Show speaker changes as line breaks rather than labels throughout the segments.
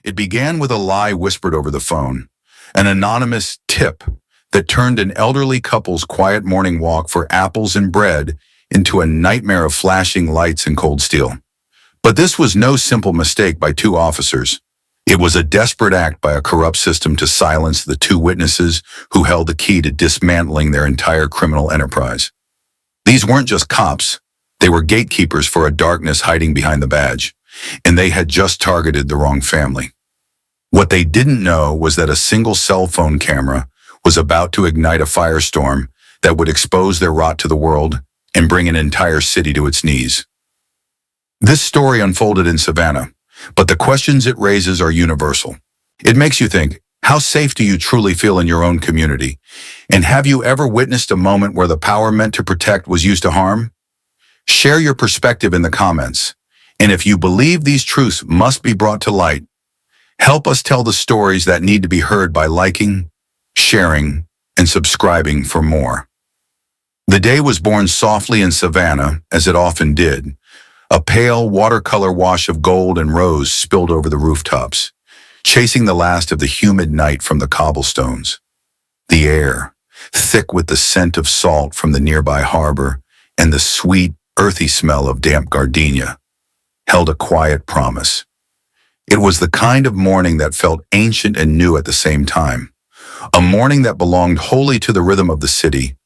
It began with a lie whispered over the phone, an anonymous tip that turned an elderly couple's quiet morning walk for apples and bread into a nightmare of flashing lights and cold steel. But this was no simple mistake by two officers. It was a desperate act by a corrupt system to silence the two witnesses who held the key to dismantling their entire criminal enterprise. These weren't just cops, they were gatekeepers for a darkness hiding behind the badge, and they had just targeted the wrong family. What they didn't know was that a single cell phone camera was about to ignite a firestorm that would expose their rot to the world and bring an entire city to its knees. This story unfolded in Savannah, but the questions it raises are universal. It makes you think, how safe do you truly feel in your own community? And have you ever witnessed a moment where the power meant to protect was used to harm? Share your perspective in the comments. And if you believe these truths must be brought to light, help us tell the stories that need to be heard by liking, sharing, and subscribing for more. The day was born softly in Savannah, as it often did. A pale watercolor wash of gold and rose spilled over the rooftops, chasing the last of the humid night from the cobblestones. The air, thick with the scent of salt from the nearby harbor and the sweet, earthy smell of damp gardenia, held a quiet promise. It was the kind of morning that felt ancient and new at the same time, a morning that belonged wholly to the rhythm of the city.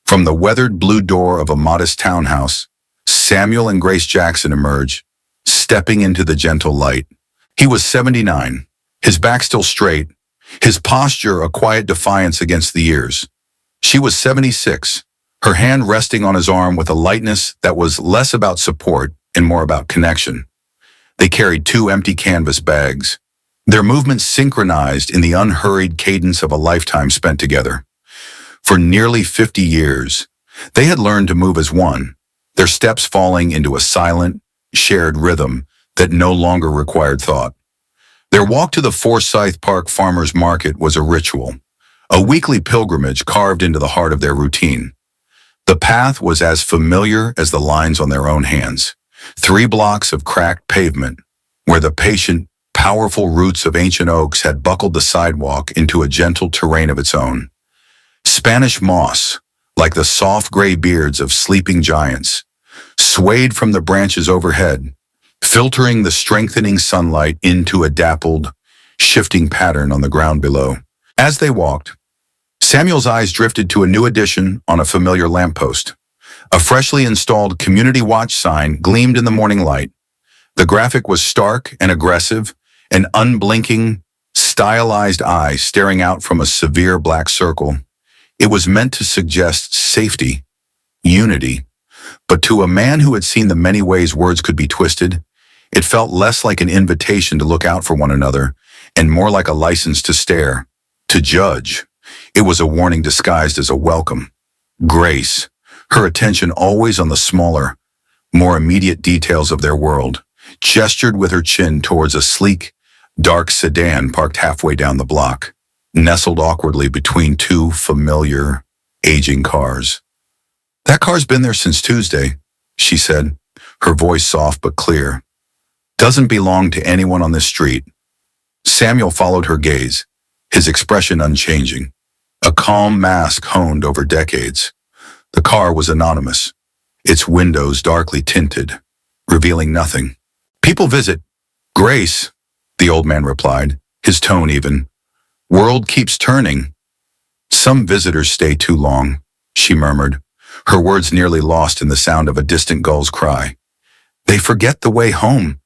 From the weathered blue door of a modest townhouse, Samuel and Grace Jackson emerged, stepping into the gentle light. He was 79, his back still straight, his posture a quiet defiance against the years. She was 76, her hand resting on his arm with a lightness that was less about support and more about connection. They carried two empty canvas bags, their movements synchronized in the unhurried cadence of a lifetime spent together. For nearly 50 years, they had learned to move as one, their steps falling into a silent, shared rhythm that no longer required thought. Their walk to the Forsyth Park Farmers Market was a ritual, a weekly pilgrimage carved into the heart of their routine. The path was as familiar as the lines on their own hands, 3 blocks of cracked pavement, where the patient, powerful roots of ancient oaks had buckled the sidewalk into a gentle terrain of its own. Spanish moss, like the soft gray beards of sleeping giants, swayed from the branches overhead, filtering the strengthening sunlight into a dappled, shifting pattern on the ground below. As they walked, Samuel's eyes drifted to a new addition on a familiar lamppost. A freshly installed community watch sign gleamed in the morning light. The graphic was stark and aggressive, an unblinking, stylized eye staring out from a severe black circle. It was meant to suggest safety, unity, but to a man who had seen the many ways words could be twisted, it felt less like an invitation to look out for one another and more like a license to stare, to judge. It was a warning disguised as a welcome. Grace, her attention always on the smaller, more immediate details of their world, gestured with her chin towards a sleek, dark sedan parked halfway down the block, nestled awkwardly between two familiar, aging cars. "That car's been there since Tuesday," she said, her voice soft but clear. "Doesn't belong to anyone on this street." Samuel followed her gaze, his expression unchanging, a calm mask honed over decades. The car was anonymous, its windows darkly tinted, revealing nothing. "People visit. Grace," the old man replied, his tone even. "World keeps turning." "Some visitors stay too long," she murmured, her words nearly lost in the sound of a distant gull's cry. "They forget the way home."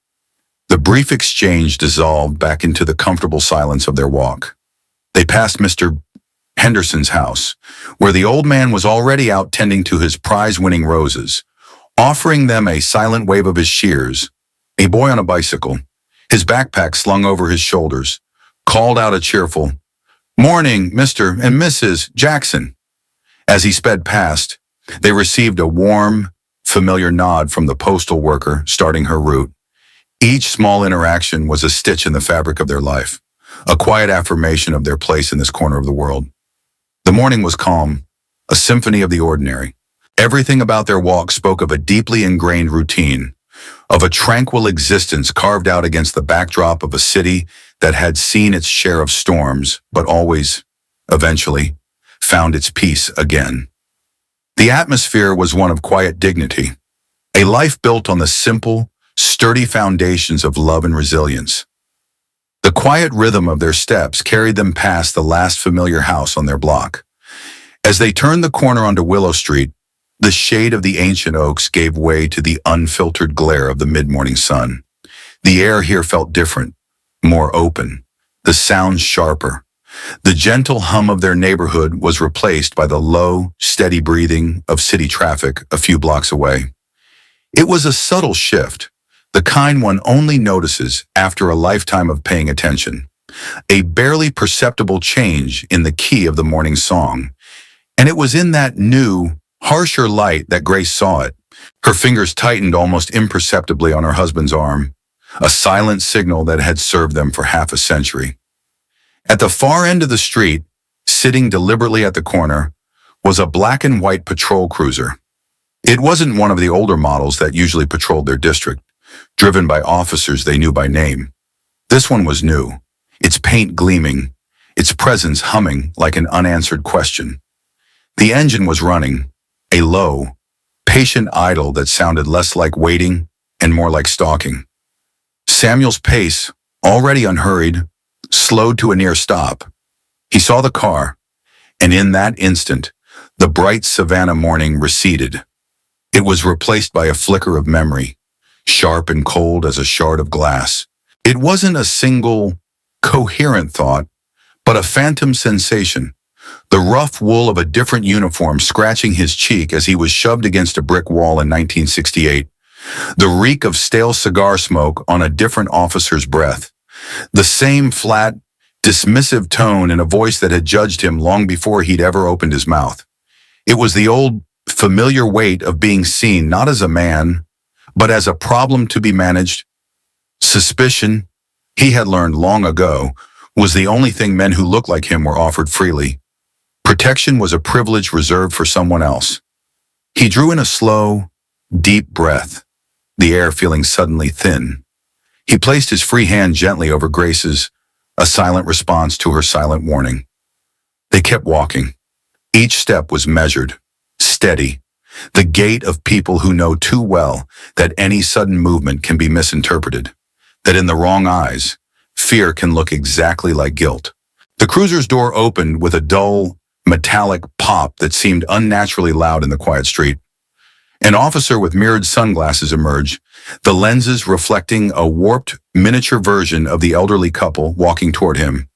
The brief exchange dissolved back into the comfortable silence of their walk. They passed Mr. Henderson's house, where the old man was already out tending to his prize-winning roses, offering them a silent wave of his shears. A boy on a bicycle, his backpack slung over his shoulders, called out a cheerful, "Morning, Mr. and Mrs. Jackson." As he sped past, they received a warm, familiar nod from the postal worker starting her route. Each small interaction was a stitch in the fabric of their life, a quiet affirmation of their place in this corner of the world. The morning was calm, a symphony of the ordinary. Everything about their walk spoke of a deeply ingrained routine, of a tranquil existence carved out against the backdrop of a city that had seen its share of storms, but always, eventually, found its peace again. The atmosphere was one of quiet dignity, a life built on the simple, sturdy foundations of love and resilience. The quiet rhythm of their steps carried them past the last familiar house on their block. As they turned the corner onto Willow Street, the shade of the ancient oaks gave way to the unfiltered glare of the mid-morning sun. The air here felt different, more open, the sounds sharper. The gentle hum of their neighborhood was replaced by the low, steady breathing of city traffic a few blocks away. It was a subtle shift, the kind one only notices after a lifetime of paying attention. A barely perceptible change in the key of the morning song. And it was in that new, harsher light that Grace saw it. Her fingers tightened almost imperceptibly on her husband's arm, a silent signal that had served them for half a century. At the far end of the street, sitting deliberately at the corner, was a black and white patrol cruiser. It wasn't one of the older models that usually patrolled their district, driven by officers they knew by name. This one was new, its paint gleaming, its presence humming like an unanswered question. The engine was running, a low, patient idle that sounded less like waiting and more like stalking. Samuel's pace, already unhurried, slowed to a near stop. He saw the car, and in that instant, the bright Savannah morning receded. It was replaced by a flicker of memory, sharp and cold as a shard of glass. It wasn't a single, coherent thought, but a phantom sensation. The rough wool of a different uniform scratching his cheek as he was shoved against a brick wall in 1968. The reek of stale cigar smoke on a different officer's breath. The same flat, dismissive tone in a voice that had judged him long before he'd ever opened his mouth. It was the old, familiar weight of being seen not as a man, but as a problem to be managed. Suspicion, he had learned long ago, was the only thing men who looked like him were offered freely. Protection was a privilege reserved for someone else. He drew in a slow, deep breath, the air feeling suddenly thin. He placed his free hand gently over Grace's, a silent response to her silent warning. They kept walking. Each step was measured, steady, the gait of people who know too well that any sudden movement can be misinterpreted, that in the wrong eyes, fear can look exactly like guilt. The cruiser's door opened with a dull, metallic pop that seemed unnaturally loud in the quiet street. An officer with mirrored sunglasses emerged, the lenses reflecting a warped, miniature version of the elderly couple walking toward him.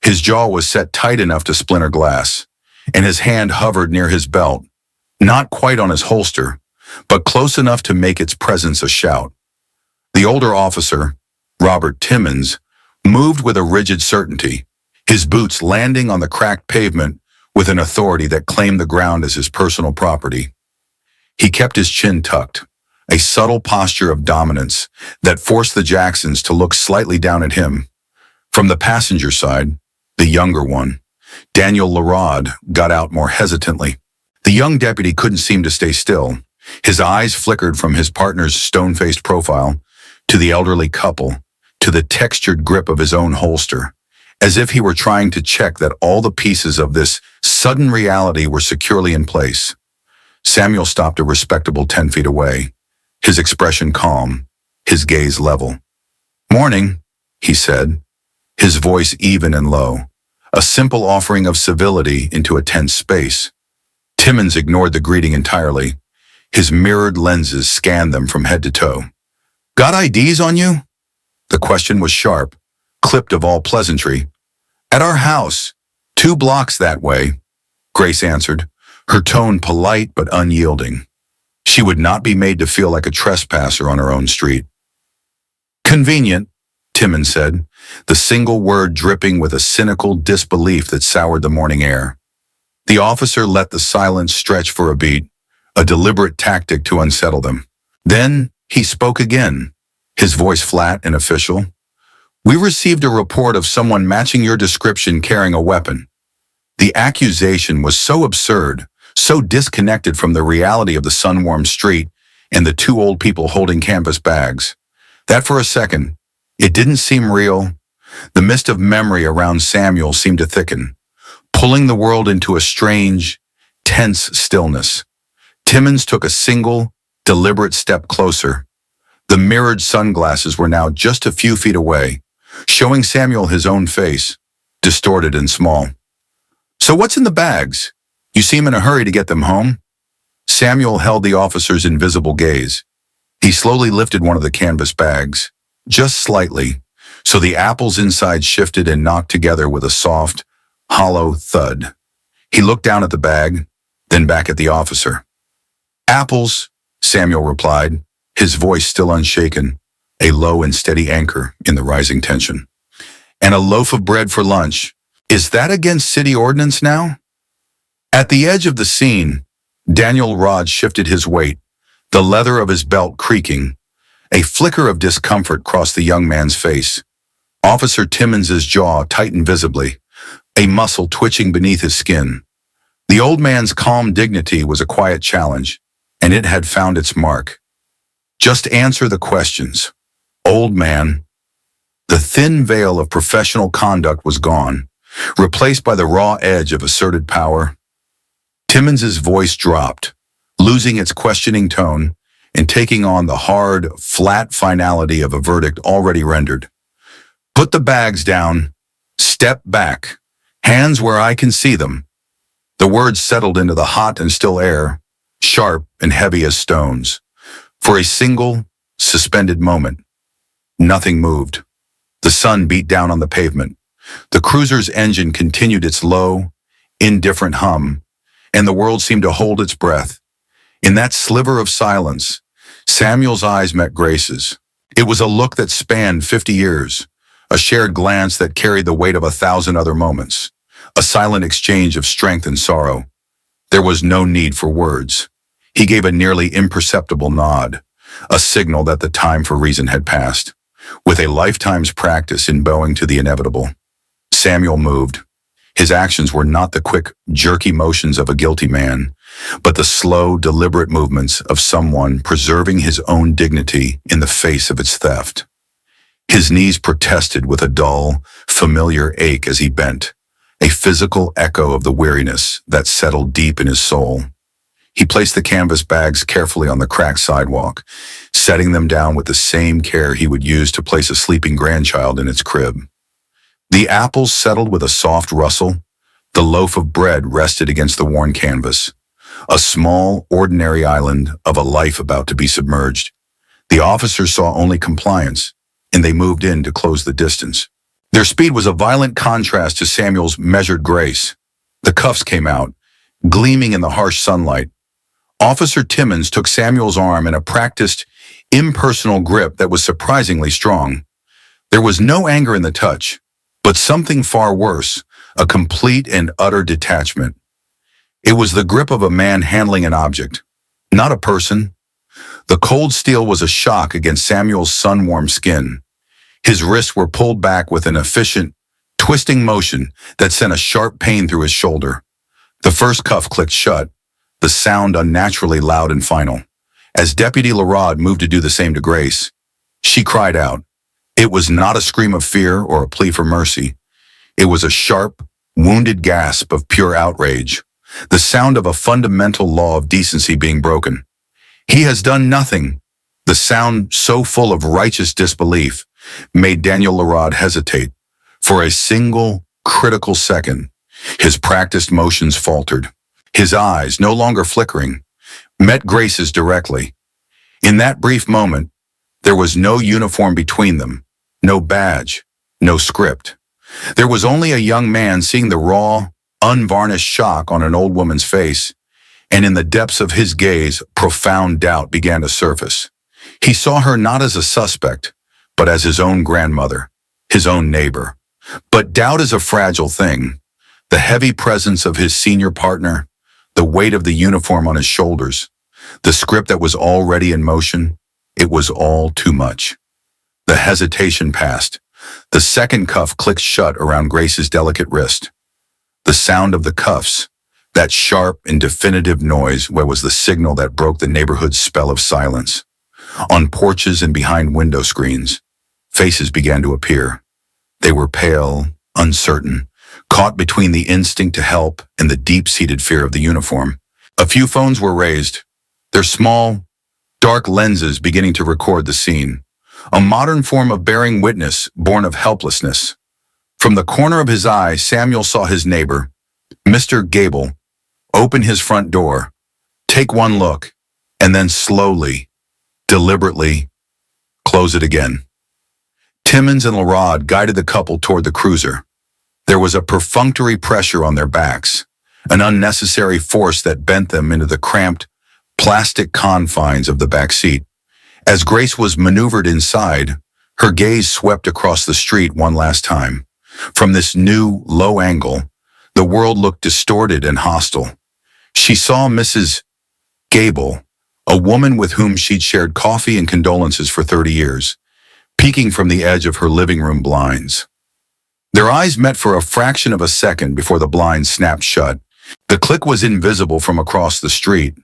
His jaw was set tight enough to splinter glass, and his hand hovered near his belt, not quite on his holster, but close enough to make its presence a shout. The older officer, Robert Timmons, moved with a rigid certainty, his boots landing on the cracked pavement with an authority that claimed the ground as his personal property. He kept his chin tucked, a subtle posture of dominance that forced the Jacksons to look slightly down at him. From the passenger side, the younger one, Daniel Larod, got out more hesitantly. The young deputy couldn't seem to stay still. His eyes flickered from his partner's stone-faced profile to the elderly couple, to the textured grip of his own holster, as if he were trying to check that all the pieces of this sudden reality were securely in place. Samuel stopped a respectable 10 feet away, his expression calm, his gaze level. "Morning," he said, his voice even and low, a simple offering of civility into a tense space. Timmons ignored the greeting entirely. His mirrored lenses scanned them from head to toe. "Got IDs on you?" The question was sharp, clipped of all pleasantry. "At our house, 2 blocks that way," Grace answered, her tone polite but unyielding. She would not be made to feel like a trespasser on her own street. "Convenient," Timmons said, the single word dripping with a cynical disbelief that soured the morning air. The officer let the silence stretch for a beat, a deliberate tactic to unsettle them. Then he spoke again, his voice flat and official. "We received a report of someone matching your description carrying a weapon." The accusation was so absurd, so disconnected from the reality of the sun-warmed street and the 2 old people holding canvas bags, that for a second, it didn't seem real, The mist of memory around Samuel seemed to thicken, pulling the world into a strange, tense stillness. Timmons took a single, deliberate step closer. The mirrored sunglasses were now just a few feet away, showing Samuel his own face, distorted and small. "So what's in the bags? You seem in a hurry to get them home?" Samuel held the officer's invisible gaze. He slowly lifted one of the canvas bags, just slightly, so the apples inside shifted and knocked together with a soft, hollow thud. He looked down at the bag, then back at the officer. "Apples," Samuel replied, his voice still unshaken, a low and steady anchor in the rising tension. "And a loaf of bread for lunch. Is that against city ordinance now?" At the edge of the scene, Daniel Rod shifted his weight, the leather of his belt creaking. A flicker of discomfort crossed the young man's face. Officer Timmons's jaw tightened visibly, a muscle twitching beneath his skin. The old man's calm dignity was a quiet challenge, and it had found its mark. "Just answer the questions, old man." The thin veil of professional conduct was gone, replaced by the raw edge of asserted power. Timmons's voice dropped, losing its questioning tone and taking on the hard, flat finality of a verdict already rendered. "Put the bags down. Step back. Hands where I can see them." The words settled into the hot and still air, sharp and heavy as stones. For a single, suspended moment, nothing moved. The sun beat down on the pavement. The cruiser's engine continued its low, indifferent hum, and the world seemed to hold its breath. In that sliver of silence, Samuel's eyes met Grace's. It was a look that spanned 50 years, a shared glance that carried the weight of 1,000 other moments, a silent exchange of strength and sorrow. There was no need for words. He gave a nearly imperceptible nod, a signal that the time for reason had passed. With a lifetime's practice in bowing to the inevitable, Samuel moved. His actions were not the quick, jerky motions of a guilty man, but the slow, deliberate movements of someone preserving his own dignity in the face of its theft. His knees protested with a dull, familiar ache as he bent, a physical echo of the weariness that settled deep in his soul. He placed the canvas bags carefully on the cracked sidewalk, setting them down with the same care he would use to place a sleeping grandchild in its crib. The apples settled with a soft rustle. The loaf of bread rested against the worn canvas, a small, ordinary island of a life about to be submerged. The officers saw only compliance, and they moved in to close the distance. Their speed was a violent contrast to Samuel's measured grace. The cuffs came out, gleaming in the harsh sunlight. Officer Timmons took Samuel's arm in a practiced, impersonal grip that was surprisingly strong. There was no anger in the touch, but something far worse, a complete and utter detachment. It was the grip of a man handling an object, not a person. The cold steel was a shock against Samuel's sun-warmed skin. His wrists were pulled back with an efficient, twisting motion that sent a sharp pain through his shoulder. The first cuff clicked shut, the sound unnaturally loud and final. As Deputy Larod moved to do the same to Grace, she cried out. It was not a scream of fear or a plea for mercy. It was a sharp, wounded gasp of pure outrage, the sound of a fundamental law of decency being broken. "He has done nothing." The sound, so full of righteous disbelief, made Daniel Larod hesitate. For a single, critical second, his practiced motions faltered. His eyes, no longer flickering, met Grace's directly. In that brief moment, there was no uniform between them, no badge, no script. There was only a young man seeing the raw, unvarnished shock on an old woman's face, and in the depths of his gaze, profound doubt began to surface. He saw her not as a suspect, but as his own grandmother, his own neighbor. But doubt is a fragile thing. The heavy presence of his senior partner, the weight of the uniform on his shoulders, the script that was already in motion, it was all too much. The hesitation passed. The second cuff clicked shut around Grace's delicate wrist. The sound of the cuffs, that sharp and definitive noise, was the signal that broke the neighborhood's spell of silence. On porches and behind window screens, faces began to appear. They were pale, uncertain, caught between the instinct to help and the deep-seated fear of the uniform. A few phones were raised, their small, dark lenses beginning to record the scene. A modern form of bearing witness born of helplessness. From the corner of his eye, Samuel saw his neighbor, Mr. Gable, open his front door, take one look, and then slowly, deliberately, close it again. Timmons and Larod guided the couple toward the cruiser. There was a perfunctory pressure on their backs, an unnecessary force that bent them into the cramped, plastic confines of the back seat. As Grace was maneuvered inside, her gaze swept across the street one last time. From this new, low angle, the world looked distorted and hostile. She saw Mrs. Gable, a woman with whom she'd shared coffee and condolences for 30 years, peeking from the edge of her living room blinds. Their eyes met for a fraction of a second before the blinds snapped shut. The click was invisible from across the street,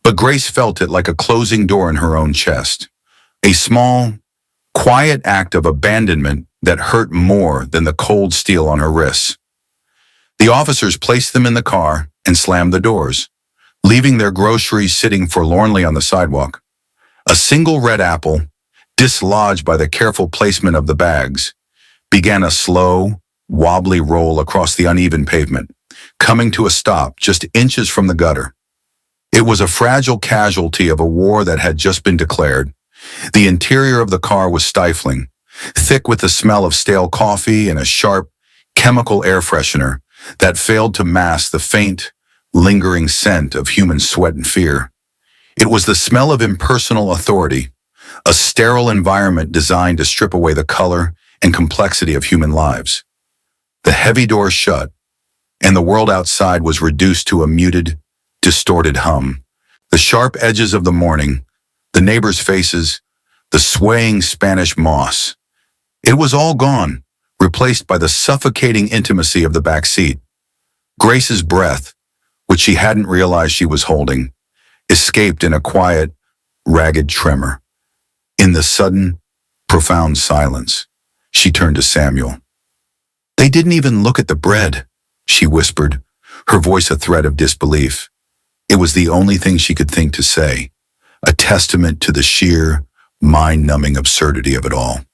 but Grace felt it like a closing door in her own chest. A small, quiet act of abandonment that hurt more than the cold steel on her wrists. The officers placed them in the car and slammed the doors, leaving their groceries sitting forlornly on the sidewalk. A single red apple, dislodged by the careful placement of the bags, began a slow, wobbly roll across the uneven pavement, coming to a stop just inches from the gutter. It was a fragile casualty of a war that had just been declared. The interior of the car was stifling, thick with the smell of stale coffee and a sharp, chemical air freshener that failed to mask the faint, lingering scent of human sweat and fear. It was the smell of impersonal authority, a sterile environment designed to strip away the color and complexity of human lives. The heavy door shut, and the world outside was reduced to a muted, distorted hum. The sharp edges of the morning, the neighbors' faces, the swaying Spanish moss. It was all gone, replaced by the suffocating intimacy of the back seat. Grace's breath, which she hadn't realized she was holding, escaped in a quiet, ragged tremor. In the sudden, profound silence, she turned to Samuel. "They didn't even look at the bread," she whispered, her voice a thread of disbelief. It was the only thing she could think to say, a testament to the sheer, mind-numbing absurdity of it all.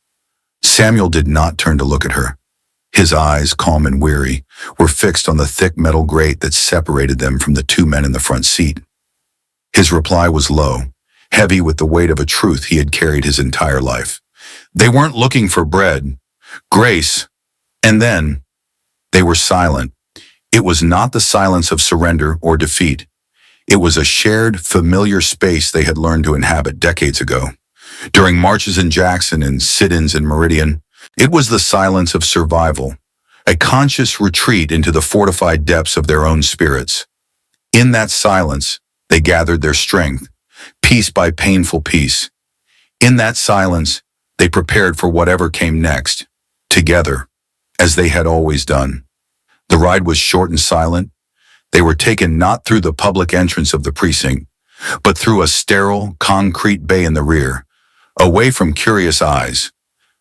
Samuel did not turn to look at her. His eyes, calm and weary, were fixed on the thick metal grate that separated them from the two men in the front seat. His reply was low, heavy with the weight of a truth he had carried his entire life. They weren't looking for bread, Grace, and then they were silent. It was not the silence of surrender or defeat. It was a shared, familiar space they had learned to inhabit decades ago. During marches in Jackson and sit-ins in Meridian, it was the silence of survival, a conscious retreat into the fortified depths of their own spirits. In that silence, they gathered their strength, piece by painful piece. In that silence, they prepared for whatever came next, together, as they had always done. The ride was short and silent. They were taken not through the public entrance of the precinct, but through a sterile, concrete bay in the rear, away from curious eyes.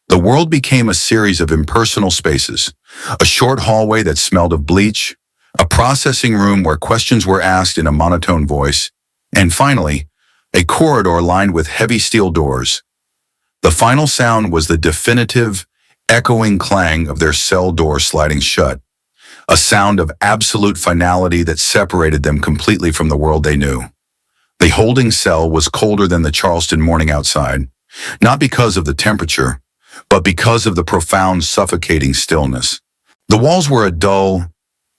The world became a series of impersonal spaces, a short hallway that smelled of bleach, a processing room where questions were asked in a monotone voice, and finally, a corridor lined with heavy steel doors. The final sound was the definitive, echoing clang of their cell door sliding shut, a sound of absolute finality that separated them completely from the world they knew. The holding cell was colder than the Charleston morning outside, not because of the temperature, but because of the profound, suffocating stillness. The walls were a dull,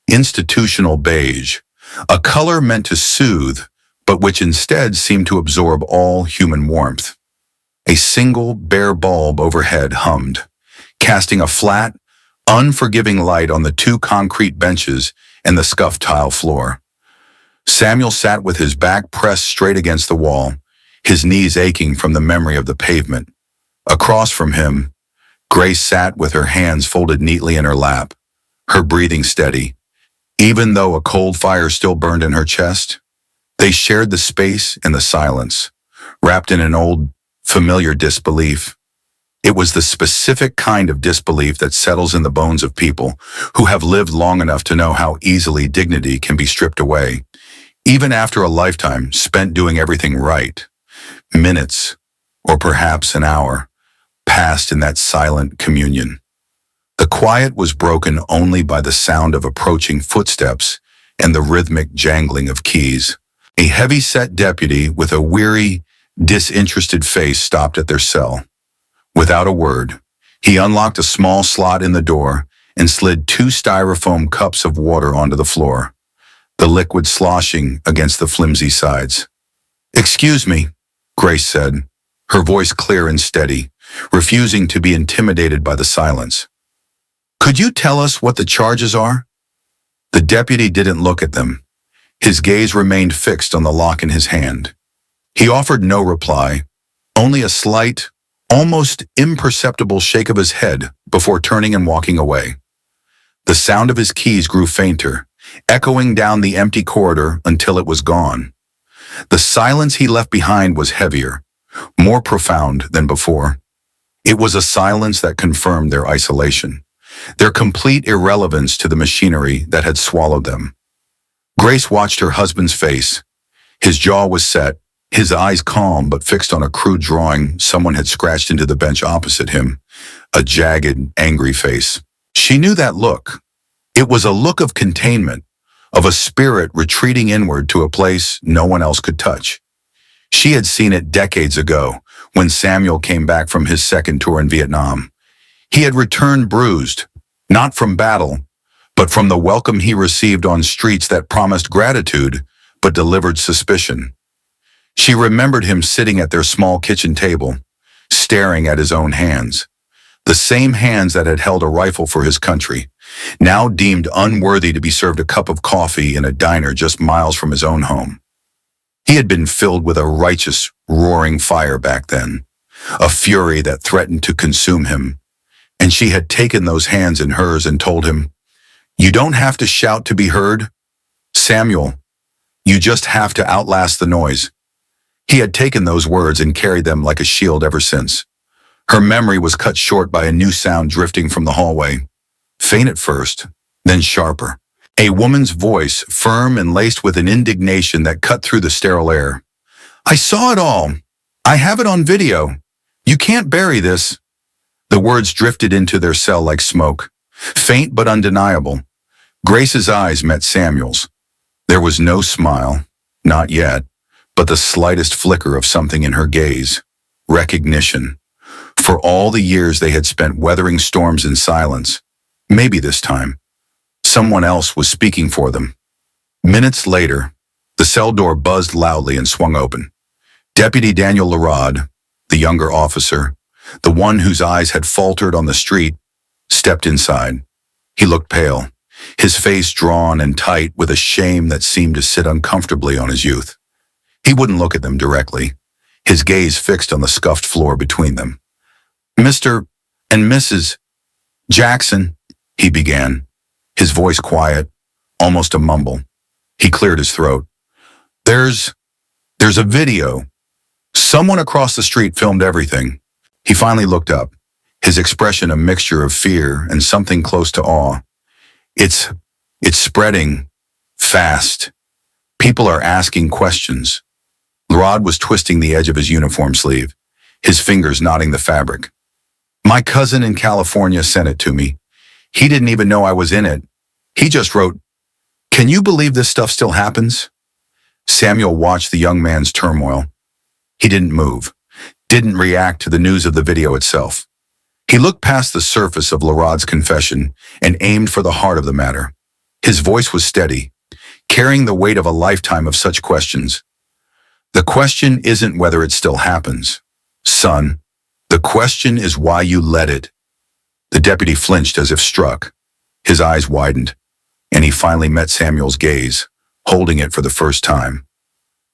institutional beige, a color meant to soothe, but which instead seemed to absorb all human warmth. A single, bare bulb overhead hummed, casting a flat, unforgiving light on the two concrete benches and the scuffed tile floor. Samuel sat with his back pressed straight against the wall, his knees aching from the memory of the pavement. Across from him, Grace sat with her hands folded neatly in her lap, her breathing steady. Even though a cold fire still burned in her chest, they shared the space and the silence, wrapped in an old, familiar disbelief. It was the specific kind of disbelief that settles in the bones of people who have lived long enough to know how easily dignity can be stripped away, even after a lifetime spent doing everything right. Minutes, or perhaps an hour, passed in that silent communion. The quiet was broken only by the sound of approaching footsteps and the rhythmic jangling of keys. A heavy-set deputy with a weary, disinterested face stopped at their cell. Without a word, he unlocked a small slot in the door and slid 2 styrofoam cups of water onto the floor, the liquid sloshing against the flimsy sides. "Excuse me," Grace said, her voice clear and steady, refusing to be intimidated by the silence. "Could you tell us what the charges are?" The deputy didn't look at them. His gaze remained fixed on the lock in his hand. He offered no reply, only a slight, almost imperceptible shake of his head before turning and walking away. The sound of his keys grew fainter, echoing down the empty corridor until it was gone. The silence he left behind was heavier, more profound than before. It was a silence that confirmed their isolation, their complete irrelevance to the machinery that had swallowed them. Grace watched her husband's face. His jaw was set, his eyes calm but fixed on a crude drawing someone had scratched into the bench opposite him, a jagged, angry face. She knew that look. It was a look of containment, of a spirit retreating inward to a place no one else could touch. She had seen it decades ago, when Samuel came back from his second tour in Vietnam. He had returned bruised, not from battle, but from the welcome he received on streets that promised gratitude but delivered suspicion. She remembered him sitting at their small kitchen table, staring at his own hands, the same hands that had held a rifle for his country, now deemed unworthy to be served a cup of coffee in a diner just miles from his own home. He had been filled with a righteous, roaring fire back then, a fury that threatened to consume him, and she had taken those hands in hers and told him, "You don't have to shout to be heard, Samuel. You just have to outlast the noise." He had taken those words and carried them like a shield ever since. Her memory was cut short by a new sound drifting from the hallway, faint at first, then sharper. A woman's voice, firm and laced with an indignation that cut through the sterile air. "I saw it all. I have it on video. You can't bury this." The words drifted into their cell like smoke, faint but undeniable. Grace's eyes met Samuel's. There was no smile, not yet, but the slightest flicker of something in her gaze. Recognition. For all the years they had spent weathering storms in silence, maybe this time, someone else was speaking for them. Minutes later, the cell door buzzed loudly and swung open. Deputy Daniel Larod, the younger officer, the one whose eyes had faltered on the street, stepped inside. He looked pale, his face drawn and tight with a shame that seemed to sit uncomfortably on his youth. He wouldn't look at them directly, his gaze fixed on the scuffed floor between them. "Mr. and Mrs. Jackson," he began, his voice quiet, almost a mumble. He cleared his throat. There's a video. Someone across the street filmed everything." He finally looked up, his expression a mixture of fear and something close to awe. It's spreading fast. People are asking questions." Rod was twisting the edge of his uniform sleeve, his fingers knotting the fabric. "My cousin in California sent it to me. He didn't even know I was in it. He just wrote, 'Can you believe this stuff still happens?'" Samuel watched the young man's turmoil. He didn't move, didn't react to the news of the video itself. He looked past the surface of Larod's confession and aimed for the heart of the matter. His voice was steady, carrying the weight of a lifetime of such questions. "The question isn't whether it still happens, son. The question is why you let it." The deputy flinched as if struck. His eyes widened, and he finally met Samuel's gaze, holding it for the first time.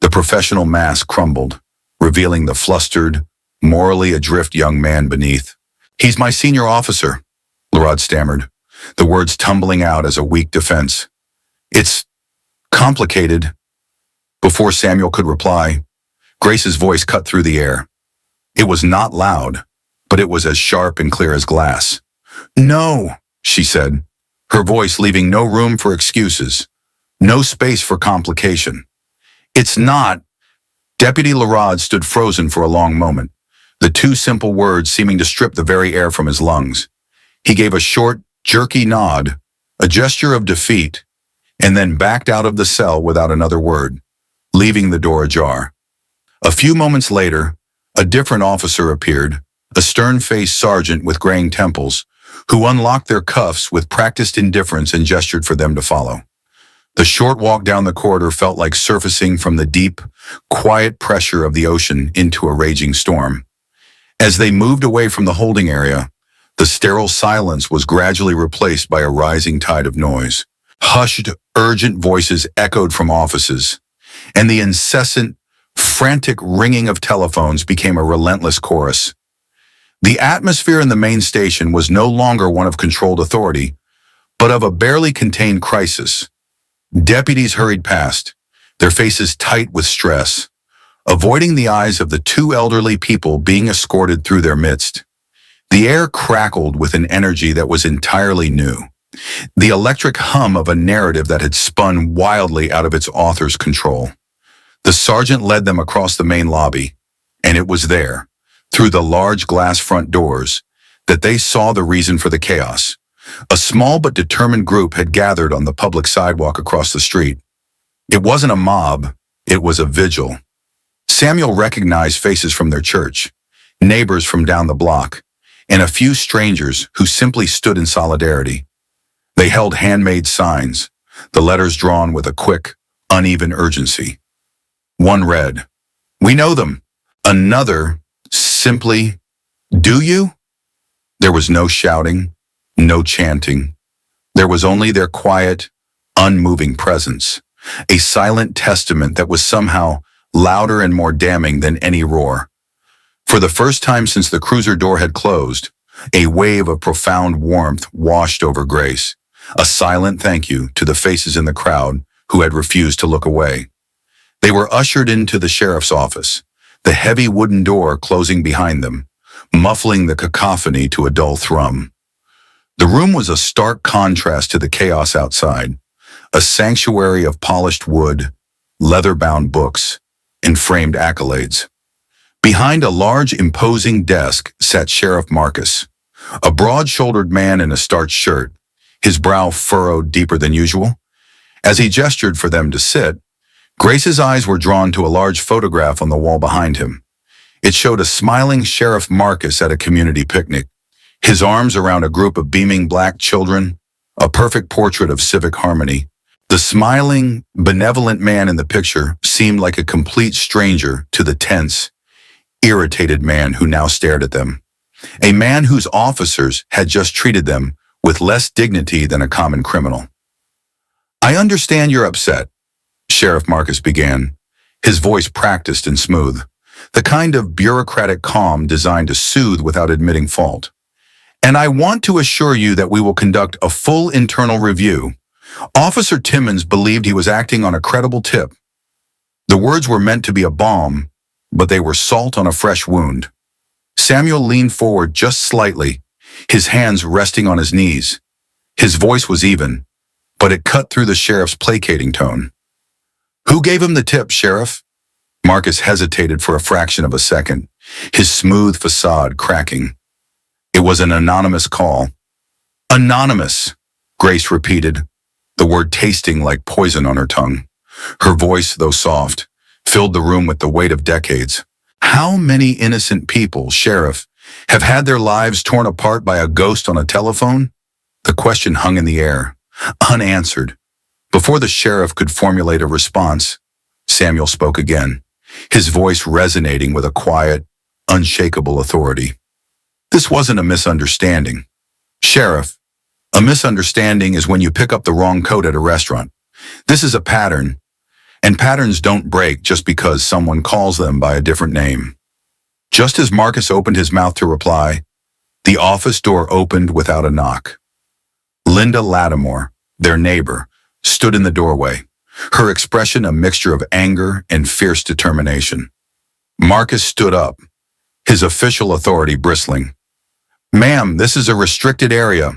The professional mask crumbled, revealing the flustered, morally adrift young man beneath. "He's my senior officer," Larod stammered, the words tumbling out as a weak defense. "It's complicated." Before Samuel could reply, Grace's voice cut through the air. It was not loud, but it was as sharp and clear as glass. "No," she said, her voice leaving no room for excuses, no space for complication. "It's not." Deputy Larod stood frozen for a long moment, the two simple words seeming to strip the very air from his lungs. He gave a short, jerky nod, a gesture of defeat, and then backed out of the cell without another word, leaving the door ajar. A few moments later, a different officer appeared, a stern-faced sergeant with graying temples, who unlocked their cuffs with practiced indifference and gestured for them to follow. The short walk down the corridor felt like surfacing from the deep, quiet pressure of the ocean into a raging storm. As they moved away from the holding area, the sterile silence was gradually replaced by a rising tide of noise. Hushed, urgent voices echoed from offices, and the incessant, frantic ringing of telephones became a relentless chorus. The atmosphere in the main station was no longer one of controlled authority, but of a barely contained crisis. Deputies hurried past, their faces tight with stress, avoiding the eyes of the two elderly people being escorted through their midst. The air crackled with an energy that was entirely new, the electric hum of a narrative that had spun wildly out of its author's control. The sergeant led them across the main lobby, and it was there, through the large glass front doors, that they saw the reason for the chaos. A small but determined group had gathered on the public sidewalk across the street. It wasn't a mob, it was a vigil. Samuel recognized faces from their church, neighbors from down the block, and a few strangers who simply stood in solidarity. They held handmade signs, the letters drawn with a quick, uneven urgency. One read, "We know them." Another, simply, "Do you?" There was no shouting, no chanting. There was only their quiet, unmoving presence, a silent testament that was somehow louder and more damning than any roar. For the first time since the cruiser door had closed, a wave of profound warmth washed over Grace, a silent thank you to the faces in the crowd who had refused to look away. They were ushered into the sheriff's office, the heavy wooden door closing behind them, muffling the cacophony to a dull thrum. The room was a stark contrast to the chaos outside, a sanctuary of polished wood, leather-bound books, and framed accolades. Behind a large, imposing desk sat Sheriff Marcus, a broad-shouldered man in a starched shirt, his brow furrowed deeper than usual. As he gestured for them to sit, Grace's eyes were drawn to a large photograph on the wall behind him. It showed a smiling Sheriff Marcus at a community picnic, his arms around a group of beaming black children, a perfect portrait of civic harmony. The smiling, benevolent man in the picture seemed like a complete stranger to the tense, irritated man who now stared at them, a man whose officers had just treated them with less dignity than a common criminal. "I understand you're upset," Sheriff Marcus began, his voice practiced and smooth, the kind of bureaucratic calm designed to soothe without admitting fault. "And I want to assure you that we will conduct a full internal review. Officer Timmons believed he was acting on a credible tip. The words were meant to be a balm, but they were salt on a fresh wound." Samuel leaned forward just slightly, his hands resting on his knees. His voice was even, but it cut through the sheriff's placating tone. "Who gave him the tip, Sheriff?" Marcus hesitated for a fraction of a second, his smooth facade cracking. "It was an anonymous call." "Anonymous," Grace repeated, the word tasting like poison on her tongue. Her voice, though soft, filled the room with the weight of decades. "How many innocent people, Sheriff, have had their lives torn apart by a ghost on a telephone?" The question hung in the air, unanswered. Before the sheriff could formulate a response, Samuel spoke again, his voice resonating with a quiet, unshakable authority. "This wasn't a misunderstanding. Sheriff, a misunderstanding is when you pick up the wrong coat at a restaurant. This is a pattern, and patterns don't break just because someone calls them by a different name." Just as Marcus opened his mouth to reply, the office door opened without a knock. Linda Lattimore, their neighbor, stood in the doorway, her expression a mixture of anger and fierce determination. Marcus stood up, his official authority bristling. Ma'am, this is a restricted area.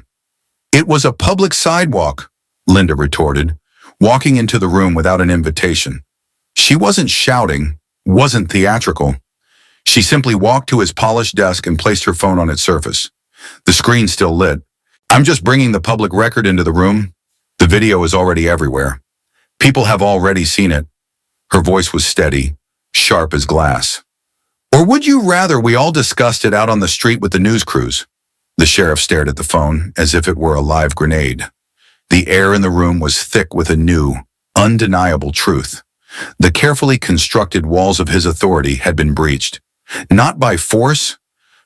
It was a public sidewalk, Linda retorted, walking into the room without an invitation. She wasn't shouting, wasn't theatrical. She simply walked to his polished desk and placed her phone on its surface. The screen still lit. I'm just bringing the public record into the room. The video is already everywhere. People have already seen it. Her voice was steady, sharp as glass. Or would you rather we all discussed it out on the street with the news crews? The sheriff stared at the phone as if it were a live grenade. The air in the room was thick with a new, undeniable truth. The carefully constructed walls of his authority had been breached, not by force,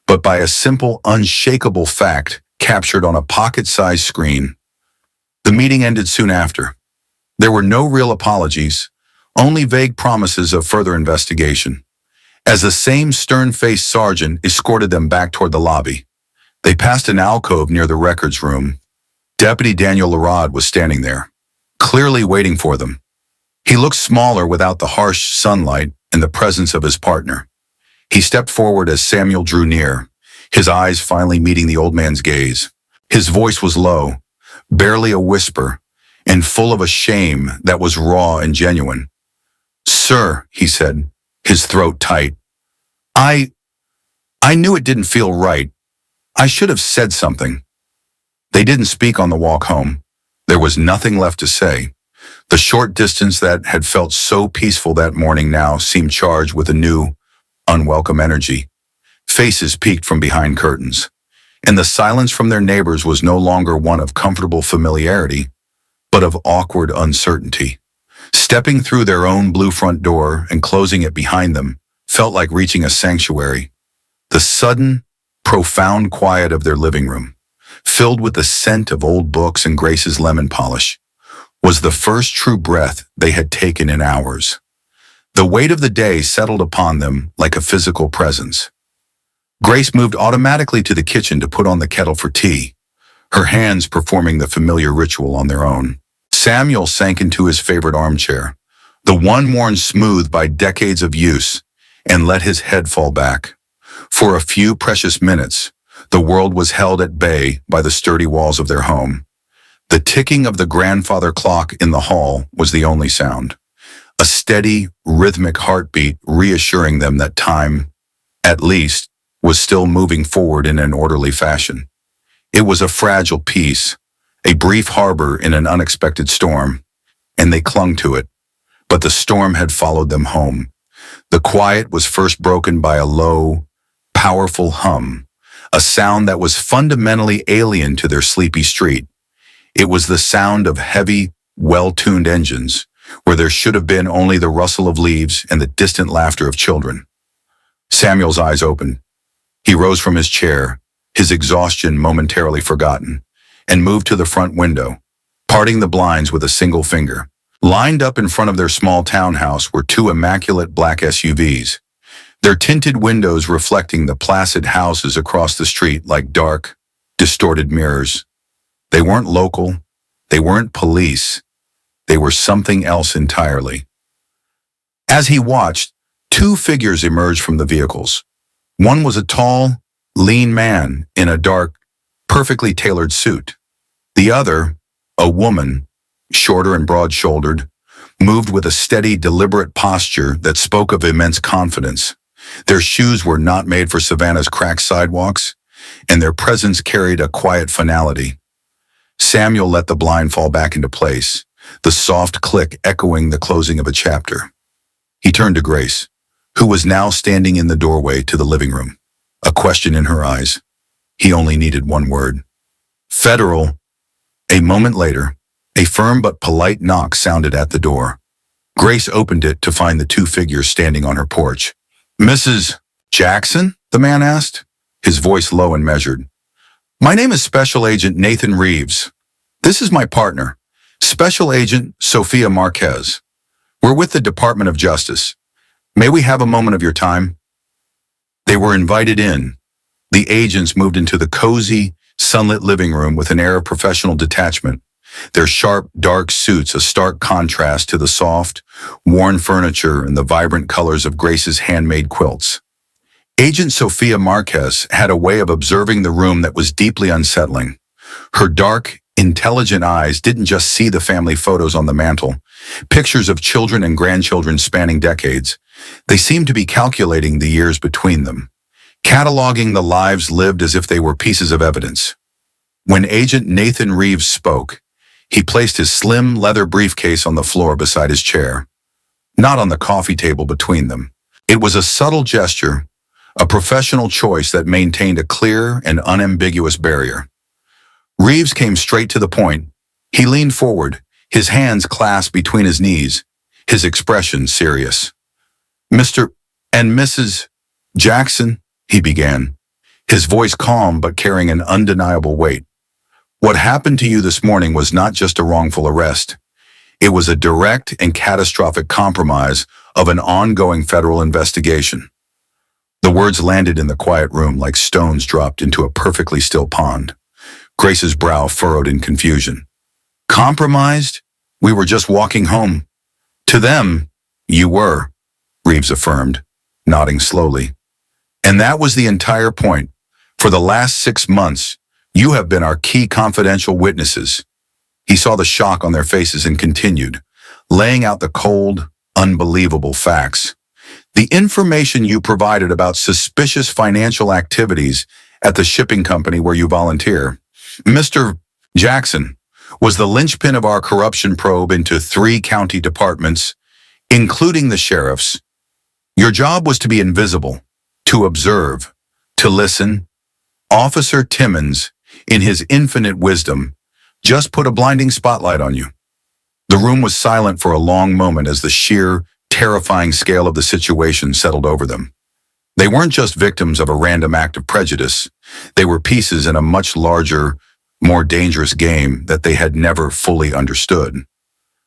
but by a simple, unshakable fact captured on a pocket-sized screen. The meeting ended soon after. There were no real apologies, only vague promises of further investigation. As the same stern-faced sergeant escorted them back toward the lobby, they passed an alcove near the records room. Deputy Daniel Larod was standing there, clearly waiting for them. He looked smaller without the harsh sunlight and the presence of his partner. He stepped forward as Samuel drew near, his eyes finally meeting the old man's gaze. His voice was low, barely a whisper, and full of a shame that was raw and genuine. "Sir," he said, his throat tight, I knew it didn't feel right. I should have said something." They didn't speak on the walk home. There was nothing left to say. The short distance that had felt so peaceful that morning now seemed charged with a new, unwelcome energy. Faces peeked from behind curtains, and the silence from their neighbors was no longer one of comfortable familiarity, but of awkward uncertainty. Stepping through their own blue front door and closing it behind them felt like reaching a sanctuary. The sudden, profound quiet of their living room, filled with the scent of old books and Grace's lemon polish, was the first true breath they had taken in hours. The weight of the day settled upon them like a physical presence. Grace moved automatically to the kitchen to put on the kettle for tea, her hands performing the familiar ritual on their own. Samuel sank into his favorite armchair, the one worn smooth by decades of use, and let his head fall back. For a few precious minutes, the world was held at bay by the sturdy walls of their home. The ticking of the grandfather clock in the hall was the only sound, a steady, rhythmic heartbeat reassuring them that time, at least, was still moving forward in an orderly fashion. It was a fragile peace, a brief harbor in an unexpected storm, and they clung to it. But the storm had followed them home. The quiet was first broken by a low, powerful hum, a sound that was fundamentally alien to their sleepy street. It was the sound of heavy, well-tuned engines, where there should have been only the rustle of leaves and the distant laughter of children. Samuel's eyes opened. He rose from his chair, his exhaustion momentarily forgotten, and moved to the front window, parting the blinds with a single finger. Lined up in front of their small townhouse were two immaculate black SUVs, their tinted windows reflecting the placid houses across the street like dark, distorted mirrors. They weren't local, they weren't police, they were something else entirely. As he watched, two figures emerged from the vehicles. One was a tall, lean man in a dark, perfectly tailored suit. The other, a woman, shorter and broad-shouldered, moved with a steady, deliberate posture that spoke of immense confidence. Their shoes were not made for Savannah's cracked sidewalks, and their presence carried a quiet finality. Samuel let the blind fall back into place, the soft click echoing the closing of a chapter. He turned to Grace, who was now standing in the doorway to the living room, a question in her eyes. He only needed one word. "Federal." A moment later, a firm but polite knock sounded at the door. Grace opened it to find the two figures standing on her porch. "Mrs. Jackson?" the man asked, his voice low and measured. "My name is Special Agent Nathan Reeves. This is my partner, Special Agent Sophia Marquez. We're with the Department of Justice. May we have a moment of your time?" They were invited in. The agents moved into the cozy, sunlit living room with an air of professional detachment, their sharp, dark suits a stark contrast to the soft, worn furniture and the vibrant colors of Grace's handmade quilts. Agent Sophia Marquez had a way of observing the room that was deeply unsettling. Her dark, intelligent eyes didn't just see the family photos on the mantel, pictures of children and grandchildren spanning decades. They seemed to be calculating the years between them, cataloging the lives lived as if they were pieces of evidence. When Agent Nathan Reeves spoke, he placed his slim leather briefcase on the floor beside his chair, not on the coffee table between them. It was a subtle gesture, a professional choice that maintained a clear and unambiguous barrier. Reeves came straight to the point. He leaned forward, his hands clasped between his knees, his expression serious. "Mr. and Mrs. Jackson," he began, his voice calm but carrying an undeniable weight. "What happened to you this morning was not just a wrongful arrest. It was a direct and catastrophic compromise of an ongoing federal investigation." The words landed in the quiet room like stones dropped into a perfectly still pond. Grace's brow furrowed in confusion. "Compromised? We were just walking home." "To them, you were," Reeves affirmed, nodding slowly. "And that was the entire point. For the last 6 months, you have been our key confidential witnesses." He saw the shock on their faces and continued, laying out the cold, unbelievable facts. "The information you provided about suspicious financial activities at the shipping company where you volunteer, Mr. Jackson, was the linchpin of our corruption probe into 3 county departments, including the sheriff's. Your job was to be invisible, to observe, to listen. Officer Timmons, in his infinite wisdom, just put a blinding spotlight on you." The room was silent for a long moment as the sheer, terrifying scale of the situation settled over them. They weren't just victims of a random act of prejudice. They were pieces in a much larger, more dangerous game that they had never fully understood.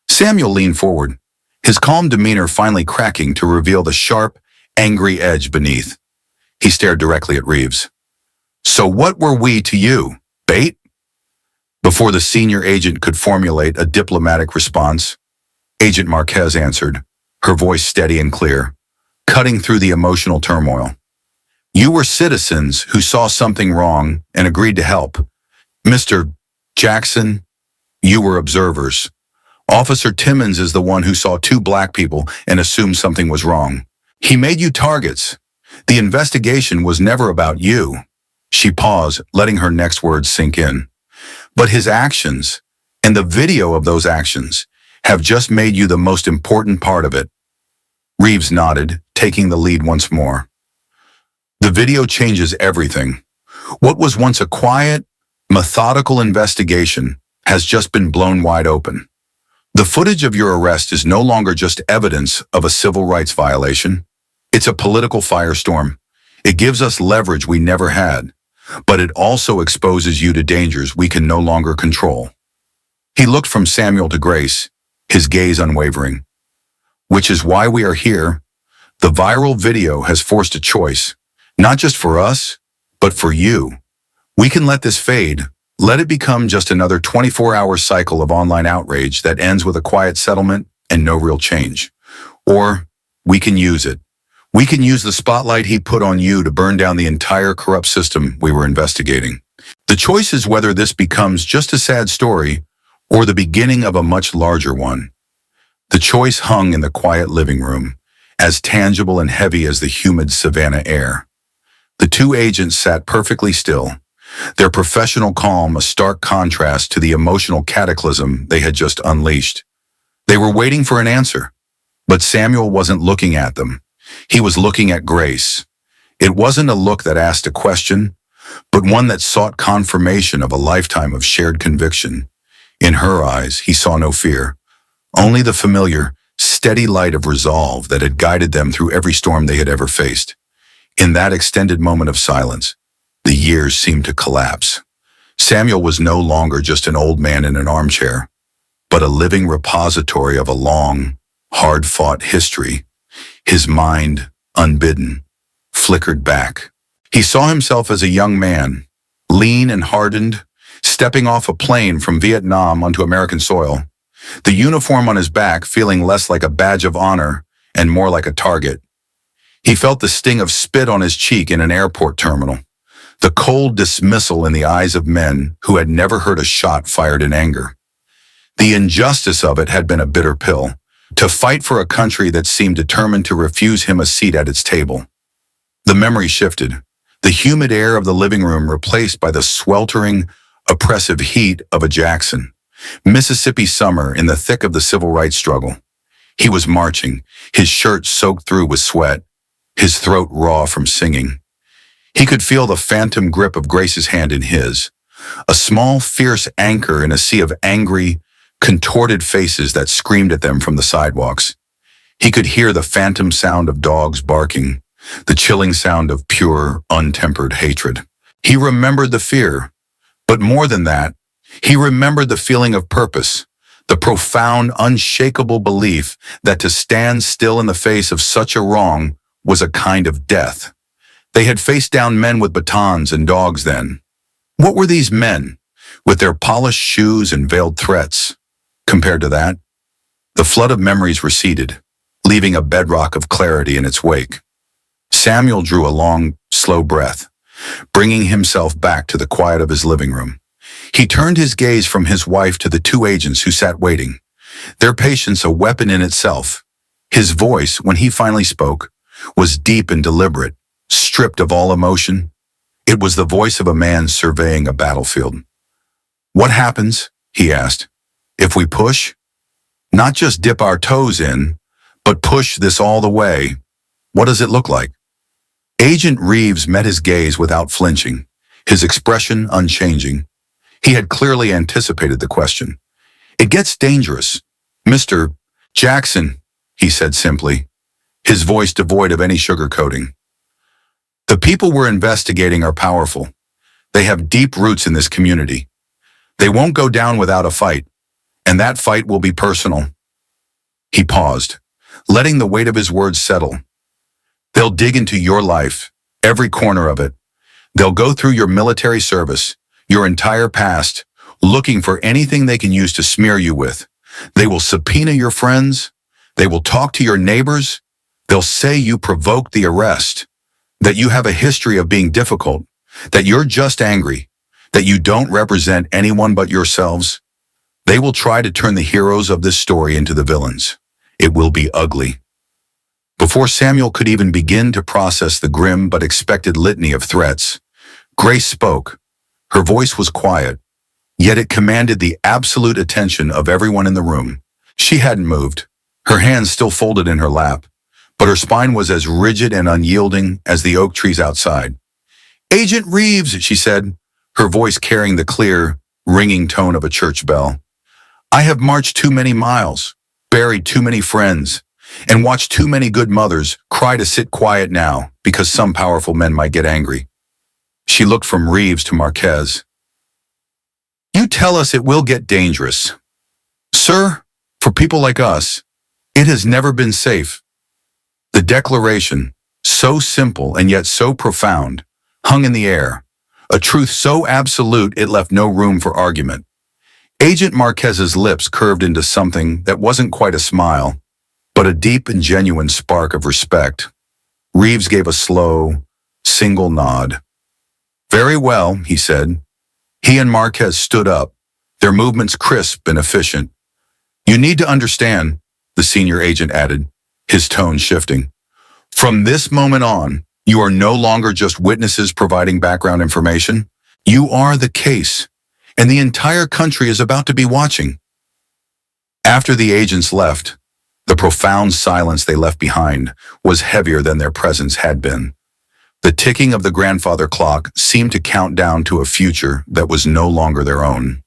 Samuel leaned forward, his calm demeanor finally cracking to reveal the sharp, angry edge beneath. He stared directly at Reeves. "So what were we to you? Bait?" Before the senior agent could formulate a diplomatic response, Agent Marquez answered, her voice steady and clear, cutting through the emotional turmoil. "You were citizens who saw something wrong and agreed to help. Mr. Jackson, you were observers. Officer Timmons is the one who saw 2 black people and assumed something was wrong. He made you targets. The investigation was never about you." She paused, letting her next words sink in. "But his actions, and the video of those actions, have just made you the most important part of it." Reeves nodded, taking the lead once more. "The video changes everything. What was once a quiet, methodical investigation has just been blown wide open. The footage of your arrest is no longer just evidence of a civil rights violation. It's a political firestorm. It gives us leverage we never had, but it also exposes you to dangers we can no longer control." He looked from Samuel to Grace, his gaze unwavering. "Which is why we are here. The viral video has forced a choice, not just for us, but for you. We can let this fade, let it become just another 24-hour cycle of online outrage that ends with a quiet settlement and no real change. Or we can use it. We can use the spotlight he put on you to burn down the entire corrupt system we were investigating. The choice is whether this becomes just a sad story or the beginning of a much larger one." The choice hung in the quiet living room, as tangible and heavy as the humid Savannah air. The 2 agents sat perfectly still, their professional calm a stark contrast to the emotional cataclysm they had just unleashed. They were waiting for an answer, but Samuel wasn't looking at them. He was looking at Grace. It wasn't a look that asked a question, but one that sought confirmation of a lifetime of shared conviction. In her eyes, he saw no fear, only the familiar, steady light of resolve that had guided them through every storm they had ever faced. In that extended moment of silence, the years seemed to collapse. Samuel was no longer just an old man in an armchair, but a living repository of a long, hard-fought history. His mind, unbidden, flickered back. He saw himself as a young man, lean and hardened, stepping off a plane from Vietnam onto American soil, the uniform on his back feeling less like a badge of honor and more like a target. He felt the sting of spit on his cheek in an airport terminal, the cold dismissal in the eyes of men who had never heard a shot fired in anger. The injustice of it had been a bitter pill, to fight for a country that seemed determined to refuse him a seat at its table. The memory shifted, the humid air of the living room replaced by the sweltering, oppressive heat of a Jackson, Mississippi summer in the thick of the civil rights struggle. He was marching, his shirt soaked through with sweat, his throat raw from singing. He could feel the phantom grip of Grace's hand in his, a small, fierce anchor in a sea of angry, contorted faces that screamed at them from the sidewalks. He could hear the phantom sound of dogs barking, the chilling sound of pure, untempered hatred. He remembered the fear, but more than that, he remembered the feeling of purpose, the profound, unshakable belief that to stand still in the face of such a wrong was a kind of death. They had faced down men with batons and dogs then. What were these men, with their polished shoes and veiled threats, compared to that? The flood of memories receded, leaving a bedrock of clarity in its wake. Samuel drew a long, slow breath, bringing himself back to the quiet of his living room. He turned his gaze from his wife to the two agents who sat waiting, their patience a weapon in itself. His voice, when he finally spoke, was deep and deliberate, stripped of all emotion. It was the voice of a man surveying a battlefield. "What happens," he asked, "if we push? Not just dip our toes in, but push this all the way. What does it look like?" Agent Reeves met his gaze without flinching, his expression unchanging. He had clearly anticipated the question. "It gets dangerous, Mr. Jackson," he said simply, his voice devoid of any sugarcoating. "The people we're investigating are powerful. They have deep roots in this community. They won't go down without a fight, and that fight will be personal." He paused, letting the weight of his words settle. "They'll dig into your life, every corner of it. They'll go through your military service, your entire past, looking for anything they can use to smear you with. They will subpoena your friends. They will talk to your neighbors. They'll say you provoked the arrest, that you have a history of being difficult, that you're just angry, that you don't represent anyone but yourselves. They will try to turn the heroes of this story into the villains. It will be ugly." Before Samuel could even begin to process the grim but expected litany of threats, Grace spoke. Her voice was quiet, yet it commanded the absolute attention of everyone in the room. She hadn't moved, her hands still folded in her lap, but her spine was as rigid and unyielding as the oak trees outside. "Agent Reeves," she said, her voice carrying the clear, ringing tone of a church bell. "I have marched too many miles, buried too many friends, and watched too many good mothers cry to sit quiet now because some powerful men might get angry." She looked from Reeves to Marquez. "You tell us it will get dangerous. Sir, for people like us, it has never been safe." The declaration, so simple and yet so profound, hung in the air, a truth so absolute it left no room for argument. Agent Marquez's lips curved into something that wasn't quite a smile, but a deep and genuine spark of respect. Reeves gave a slow, single nod. "Very well," he said. He and Marquez stood up, their movements crisp and efficient. "You need to understand," the senior agent added, his tone shifting. "From this moment on, you are no longer just witnesses providing background information. You are the case, and the entire country is about to be watching." After the agents left, the profound silence they left behind was heavier than their presence had been. The ticking of the grandfather clock seemed to count down to a future that was no longer their own.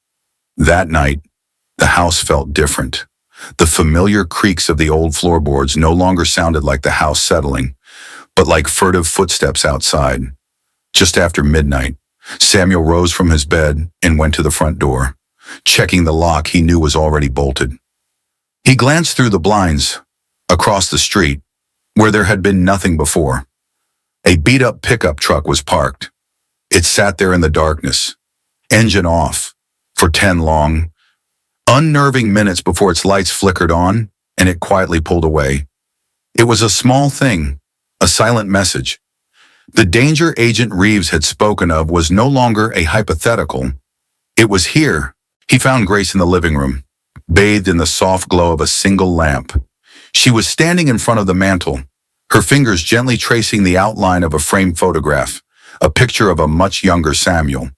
That night, the house felt different. The familiar creaks of the old floorboards no longer sounded like the house settling, but like furtive footsteps outside. Just after midnight, Samuel rose from his bed and went to the front door, checking the lock he knew was already bolted. He glanced through the blinds, across the street, where there had been nothing before. A beat-up pickup truck was parked. It sat there in the darkness, engine off, for 10 long, unnerving minutes before its lights flickered on and it quietly pulled away. It was a small thing, a silent message. The danger Agent Reeves had spoken of was no longer a hypothetical. It was here. He found Grace in the living room, bathed in the soft glow of a single lamp. She was standing in front of the mantel, her fingers gently tracing the outline of a framed photograph, a picture of a much younger Samuel,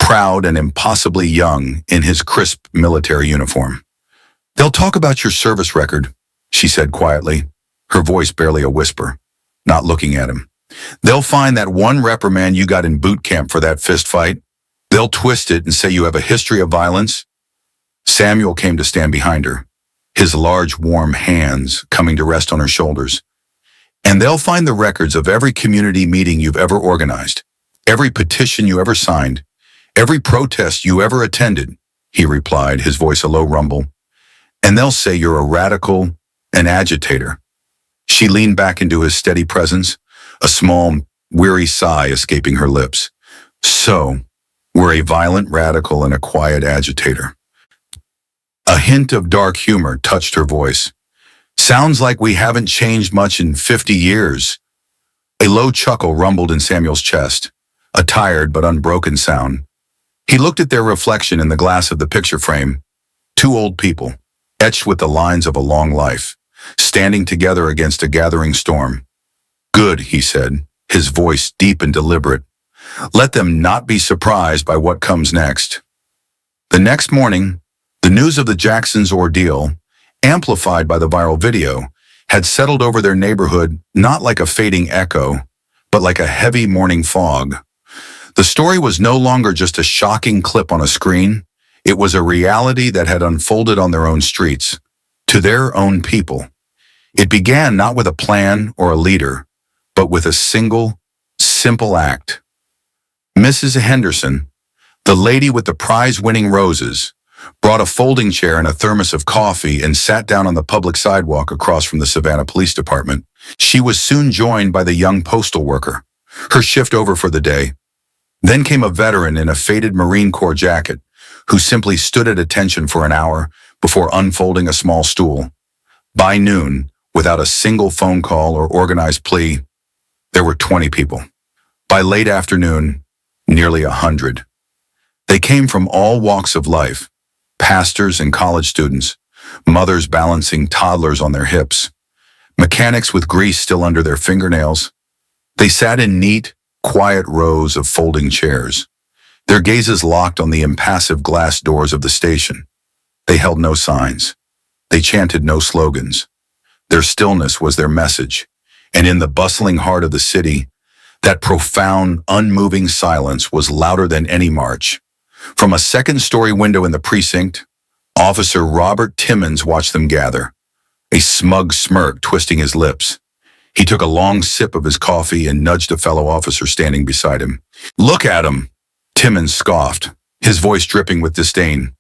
proud and impossibly young in his crisp military uniform. "They'll talk about your service record," she said quietly, her voice barely a whisper, not looking at him. "They'll find that one reprimand you got in boot camp for that fist fight. They'll twist it and say you have a history of violence." Samuel came to stand behind her, his large, warm hands coming to rest on her shoulders. "And they'll find the records of every community meeting you've ever organized, every petition you ever signed, every protest you ever attended," he replied, his voice a low rumble. "And they'll say you're a radical, an agitator." She leaned back into his steady presence, a small, weary sigh escaping her lips. "So, we're a violent radical and a quiet agitator." A hint of dark humor touched her voice. "Sounds like we haven't changed much in 50 years. A low chuckle rumbled in Samuel's chest, a tired but unbroken sound. He looked at their reflection in the glass of the picture frame. Two old people, etched with the lines of a long life, standing together against a gathering storm. "Good," he said, his voice deep and deliberate. "Let them not be surprised by what comes next." The next morning, the news of the Jacksons' ordeal, amplified by the viral video, had settled over their neighborhood not like a fading echo, but like a heavy morning fog. The story was no longer just a shocking clip on a screen. It was a reality that had unfolded on their own streets, to their own people. It began not with a plan or a leader, but with a single, simple act. Mrs. Henderson, the lady with the prize-winning roses, brought a folding chair and a thermos of coffee and sat down on the public sidewalk across from the Savannah Police Department. She was soon joined by the young postal worker, her shift over for the day. Then came a veteran in a faded Marine Corps jacket, who simply stood at attention for an hour before unfolding a small stool. By noon, without a single phone call or organized plea, there were 20 people. By late afternoon, nearly 100. They came from all walks of life, pastors and college students, mothers balancing toddlers on their hips, mechanics with grease still under their fingernails. They sat in neat, quiet rows of folding chairs, their gazes locked on the impassive glass doors of the station. They held no signs. They chanted no slogans. Their stillness was their message, and in the bustling heart of the city, that profound, unmoving silence was louder than any march. From a second-story window in the precinct, Officer Robert Timmons watched them gather, a smug smirk twisting his lips. He took a long sip of his coffee and nudged a fellow officer standing beside him. "Look at 'em," Timmons scoffed, his voice dripping with disdain.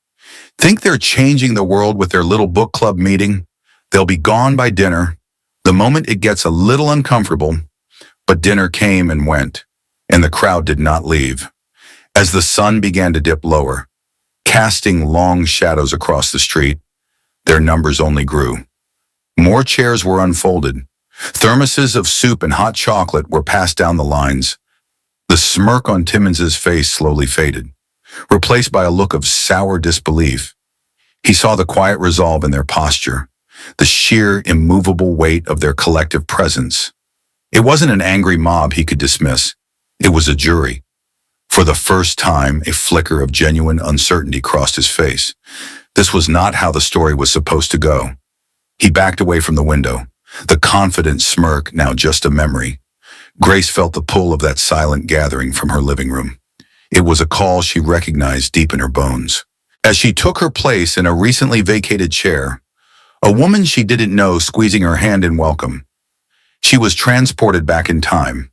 "Think they're changing the world with their little book club meeting? They'll be gone by dinner, the moment it gets a little uncomfortable." But dinner came and went, and the crowd did not leave. As the sun began to dip lower, casting long shadows across the street, their numbers only grew. More chairs were unfolded. Thermoses of soup and hot chocolate were passed down the lines. The smirk on Timmons's face slowly faded, replaced by a look of sour disbelief. He saw the quiet resolve in their posture, the sheer, immovable weight of their collective presence. It wasn't an angry mob he could dismiss. It was a jury. For the first time, a flicker of genuine uncertainty crossed his face. This was not how the story was supposed to go. He backed away from the window, the confident smirk now just a memory. Grace felt the pull of that silent gathering from her living room. It was a call she recognized deep in her bones. As she took her place in a recently vacated chair, a woman she didn't know squeezing her hand in welcome. She was transported back in time.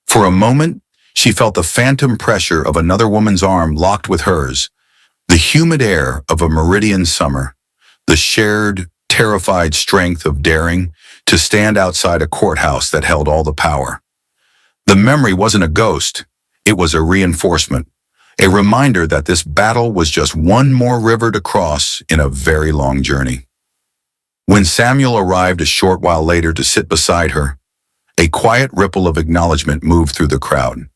For a moment, she felt the phantom pressure of another woman's arm locked with hers, the humid air of a meridian summer, the shared, terrified strength of daring to stand outside a courthouse that held all the power. The memory wasn't a ghost, it was a reinforcement, a reminder that this battle was just one more river to cross in a very long journey. When Samuel arrived a short while later to sit beside her, A quiet ripple of acknowledgement moved through the crowd.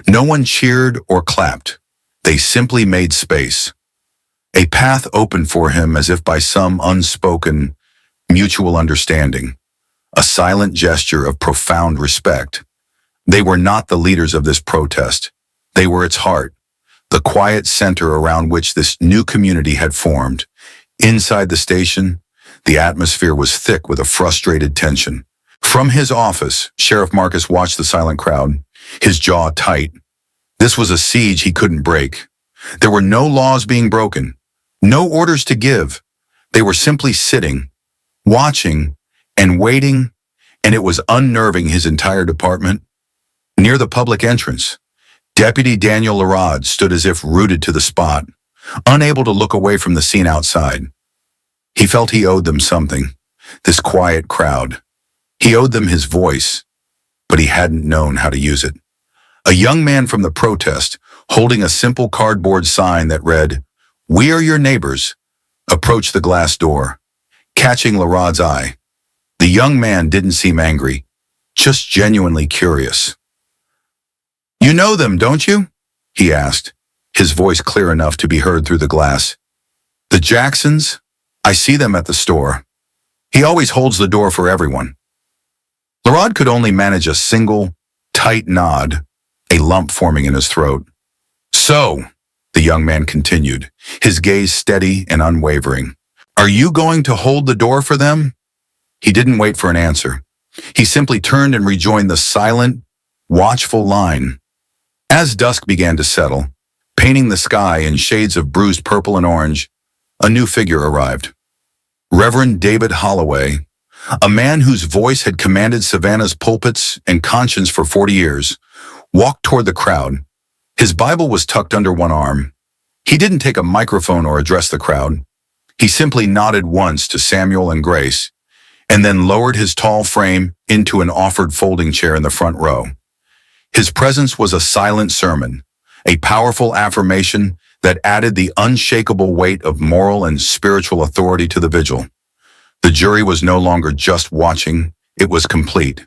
No one cheered or clapped. They simply made space. A path opened for him as if by some unspoken, mutual understanding. A silent gesture of profound respect. They were not the leaders of this protest. They were its heart, the quiet center around which this new community had formed. Inside the station, the atmosphere was thick with a frustrated tension. From his office, Sheriff Marcus watched the silent crowd, his jaw tight. This was a siege he couldn't break. There were no laws being broken, no orders to give. They were simply sitting, watching, and waiting, and it was unnerving his entire department. Near the public entrance, Deputy Daniel Larod stood as if rooted to the spot, unable to look away from the scene outside. He felt he owed them something, this quiet crowd. He owed them his voice, but he hadn't known how to use it. A young man from the protest, holding a simple cardboard sign that read, "We are your neighbors," approached the glass door, catching Larod's eye. The young man didn't seem angry, just genuinely curious. "You know them, don't you?" he asked, his voice clear enough to be heard through the glass. "The Jacksons? I see them at the store. He always holds the door for everyone." Larod could only manage a single, tight nod, a lump forming in his throat. "So," the young man continued, his gaze steady and unwavering, "are you going to hold the door for them?" He didn't wait for an answer. He simply turned and rejoined the silent, watchful line. As dusk began to settle, painting the sky in shades of bruised purple and orange, a new figure arrived. Reverend David Holloway, a man whose voice had commanded Savannah's pulpits and conscience for 40 years, walked toward the crowd. His Bible was tucked under one arm. He didn't take a microphone or address the crowd. He simply nodded once to Samuel and Grace, and then lowered his tall frame into an offered folding chair in the front row. His presence was a silent sermon, a powerful affirmation that added the unshakable weight of moral and spiritual authority to the vigil. The jury was no longer just watching, it was complete.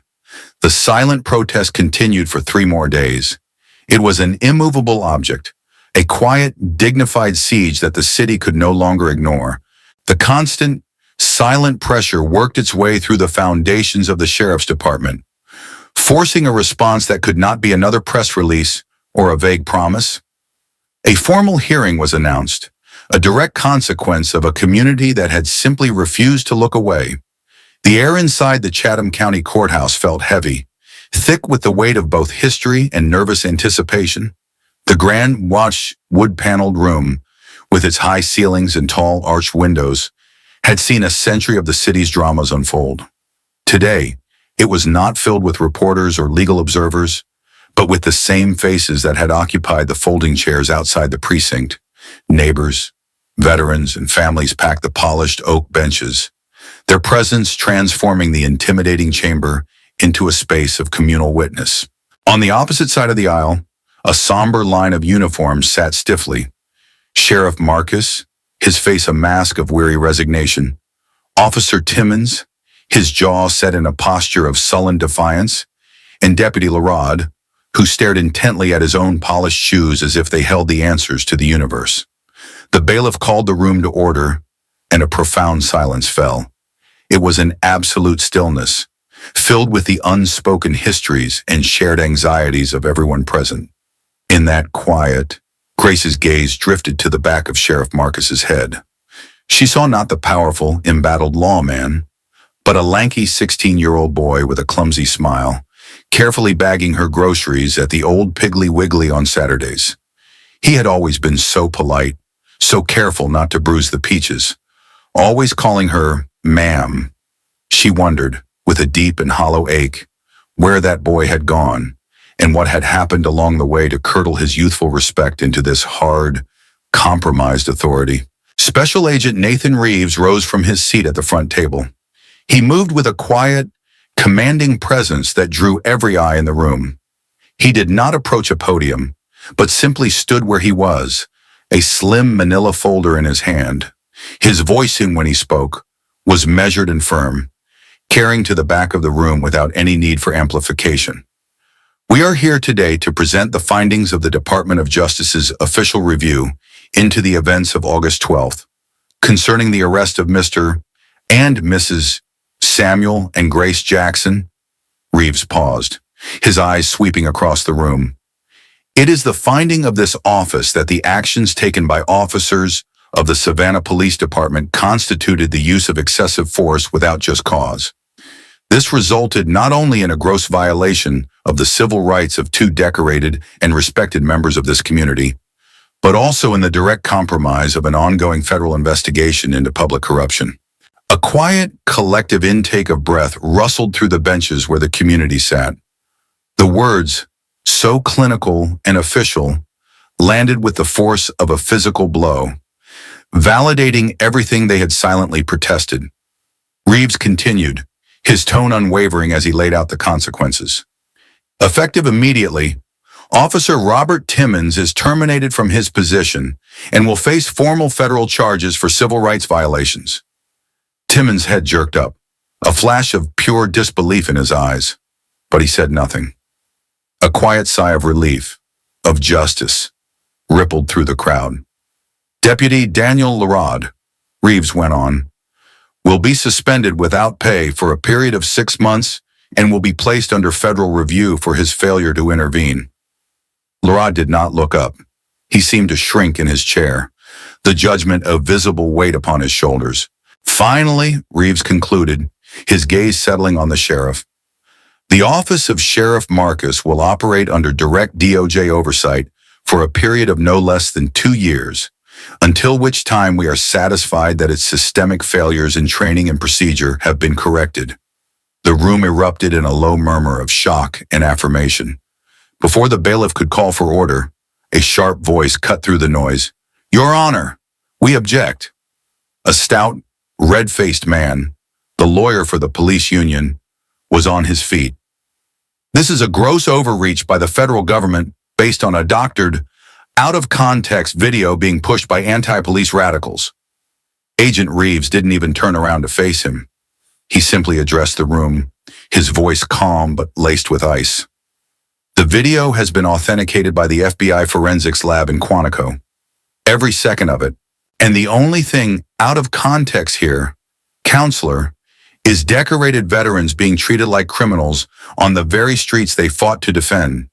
The silent protest continued for 3 more days. It was an immovable object, a quiet, dignified siege that the city could no longer ignore. The constant, silent pressure worked its way through the foundations of the sheriff's department, forcing a response that could not be another press release or a vague promise. A formal hearing was announced, a direct consequence of a community that had simply refused to look away. The air inside the Chatham County Courthouse felt heavy, thick with the weight of both history and nervous anticipation. The grand, wood-paneled room, with its high ceilings and tall arched windows, had seen a century of the city's dramas unfold. Today, it was not filled with reporters or legal observers, but with the same faces that had occupied the folding chairs outside the precinct. Neighbors, veterans, and families packed the polished oak benches, their presence transforming the intimidating chamber into a space of communal witness. On the opposite side of the aisle, a somber line of uniforms sat stiffly. Sheriff Marcus, his face a mask of weary resignation. Officer Timmons, his jaw set in a posture of sullen defiance, and Deputy Larod, who stared intently at his own polished shoes as if they held the answers to the universe. The bailiff called the room to order, and a profound silence fell. It was an absolute stillness, filled with the unspoken histories and shared anxieties of everyone present. In that quiet, Grace's gaze drifted to the back of Sheriff Marcus's head. She saw not the powerful, embattled lawman, but a lanky 16-year-old boy with a clumsy smile, carefully bagging her groceries at the old Piggly Wiggly on Saturdays. He had always been so polite, so careful not to bruise the peaches, always calling her ma'am. She wondered, with a deep and hollow ache, where that boy had gone, and what had happened along the way to curdle his youthful respect into this hard, compromised authority. Special Agent Nathan Reeves rose from his seat at the front table. He moved with a quiet, commanding presence that drew every eye in the room. He did not approach a podium, but simply stood where he was, a slim manila folder in his hand. His voicing when he spoke was measured and firm. carrying to the back of the room without any need for amplification. We are here today to present the findings of the Department of Justice's official review into the events of August 12th, concerning the arrest of Mr. and Mrs. Samuel and Grace Jackson. Reeves paused, his eyes sweeping across the room. It is the finding of this office that the actions taken by officers of the Savannah Police Department constituted the use of excessive force without just cause. This resulted not only in a gross violation of the civil rights of two decorated and respected members of this community, but also in the direct compromise of an ongoing federal investigation into public corruption. A quiet, collective intake of breath rustled through the benches where the community sat. The words, so clinical and official, landed with the force of a physical blow, validating everything they had silently protested. Reeves continued, his tone unwavering as he laid out the consequences. Effective immediately, Officer Robert Timmons is terminated from his position and will face formal federal charges for civil rights violations. Timmons' head jerked up, a flash of pure disbelief in his eyes, but he said nothing. A quiet sigh of relief, of justice, rippled through the crowd. Deputy Daniel Larod, Reeves went on, will be suspended without pay for a period of 6 months and will be placed under federal review for his failure to intervene. Larod did not look up. He seemed to shrink in his chair, the judgment of visible weight upon his shoulders. Finally, Reeves concluded, his gaze settling on the sheriff. The office of Sheriff Marcus will operate under direct DOJ oversight for a period of no less than 2 years, until which time we are satisfied that its systemic failures in training and procedure have been corrected. The room erupted in a low murmur of shock and affirmation. Before the bailiff could call for order, a sharp voice cut through the noise. Your Honor, we object. A stout, red-faced man, the lawyer for the police union, was on his feet. This is a gross overreach by the federal government based on a doctored, out-of-context video being pushed by anti-police radicals. Agent Reeves didn't even turn around to face him. He simply addressed the room, his voice calm but laced with ice. The video has been authenticated by the FBI forensics lab in Quantico. Every second of it. And the only thing out of context here, counselor, is decorated veterans being treated like criminals on the very streets they fought to defend.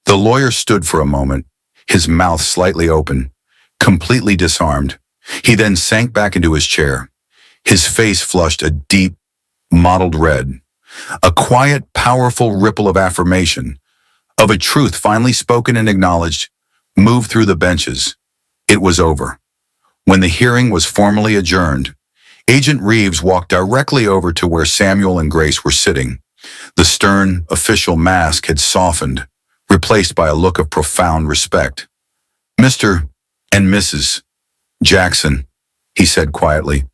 The lawyer stood for a moment, his mouth slightly open, completely disarmed. He then sank back into his chair. His face flushed a deep, mottled red. A quiet, powerful ripple of affirmation, of a truth finally spoken and acknowledged, moved through the benches. It was over. When the hearing was formally adjourned, Agent Reeves walked directly over to where Samuel and Grace were sitting. The stern, official mask had softened, replaced by a look of profound respect. Mr. and Mrs. Jackson, he said quietly,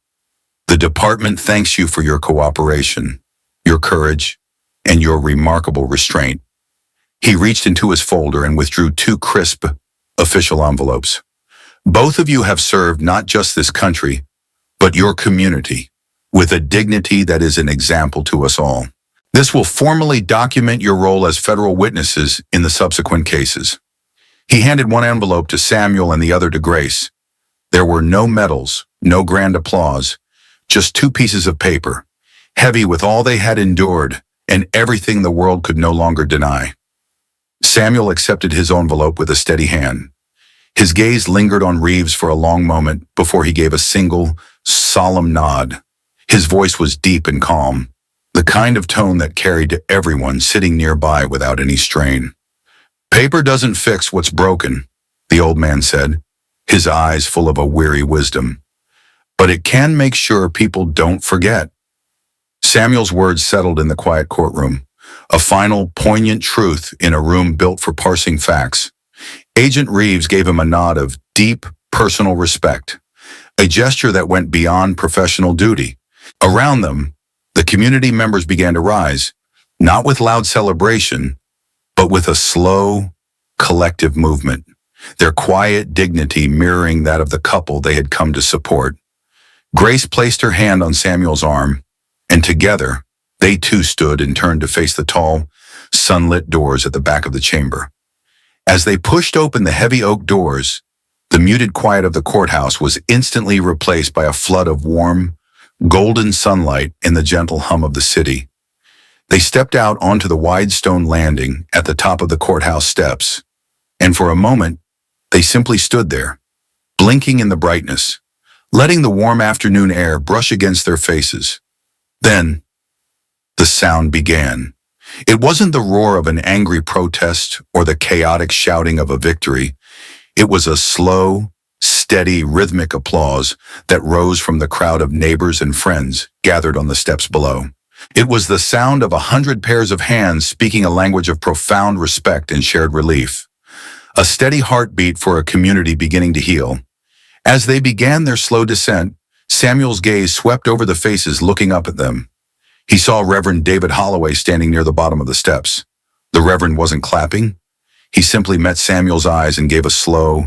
the department thanks you for your cooperation, your courage, and your remarkable restraint. He reached into his folder and withdrew 2 crisp, official envelopes. Both of you have served not just this country, but your community, with a dignity that is an example to us all. This will formally document your role as federal witnesses in the subsequent cases. He handed one envelope to Samuel and the other to Grace. There were no medals, no grand applause, just 2 pieces of paper, heavy with all they had endured and everything the world could no longer deny. Samuel accepted his envelope with a steady hand. His gaze lingered on Reeves for a long moment before he gave a single, solemn nod. His voice was deep and calm, the kind of tone that carried to everyone sitting nearby without any strain. Paper doesn't fix what's broken, the old man said, his eyes full of a weary wisdom. But it can make sure people don't forget. Samuel's words settled in the quiet courtroom, a final, poignant truth in a room built for parsing facts. Agent Reeves gave him a nod of deep, personal respect, a gesture that went beyond professional duty. Around them, the community members began to rise, not with loud celebration, but with a slow, collective movement, their quiet dignity mirroring that of the couple they had come to support. Grace placed her hand on Samuel's arm, and together, they too stood and turned to face the tall, sunlit doors at the back of the chamber. As they pushed open the heavy oak doors, the muted quiet of the courthouse was instantly replaced by a flood of warm, golden sunlight and the gentle hum of the city. They stepped out onto the wide stone landing at the top of the courthouse steps, and for a moment, they simply stood there, blinking in the brightness, letting the warm afternoon air brush against their faces. Then, the sound began. It wasn't the roar of an angry protest or the chaotic shouting of a victory. It was a slow, steady, rhythmic applause that rose from the crowd of neighbors and friends gathered on the steps below. It was the sound of 100 pairs of hands speaking a language of profound respect and shared relief. A steady heartbeat for a community beginning to heal. As they began their slow descent, Samuel's gaze swept over the faces looking up at them. He saw Reverend David Holloway standing near the bottom of the steps. The Reverend wasn't clapping. He simply met Samuel's eyes and gave a slow,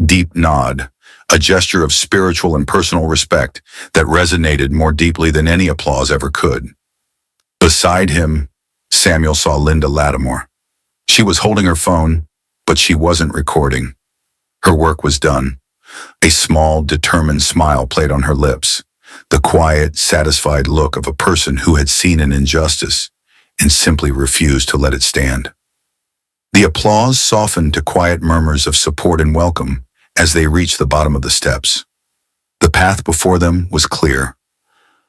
deep nod, a gesture of spiritual and personal respect that resonated more deeply than any applause ever could. Beside him, Samuel saw Linda Lattimore. She was holding her phone, but she wasn't recording. Her work was done. A small, determined smile played on her lips, the quiet, satisfied look of a person who had seen an injustice and simply refused to let it stand. The applause softened to quiet murmurs of support and welcome as they reached the bottom of the steps. The path before them was clear.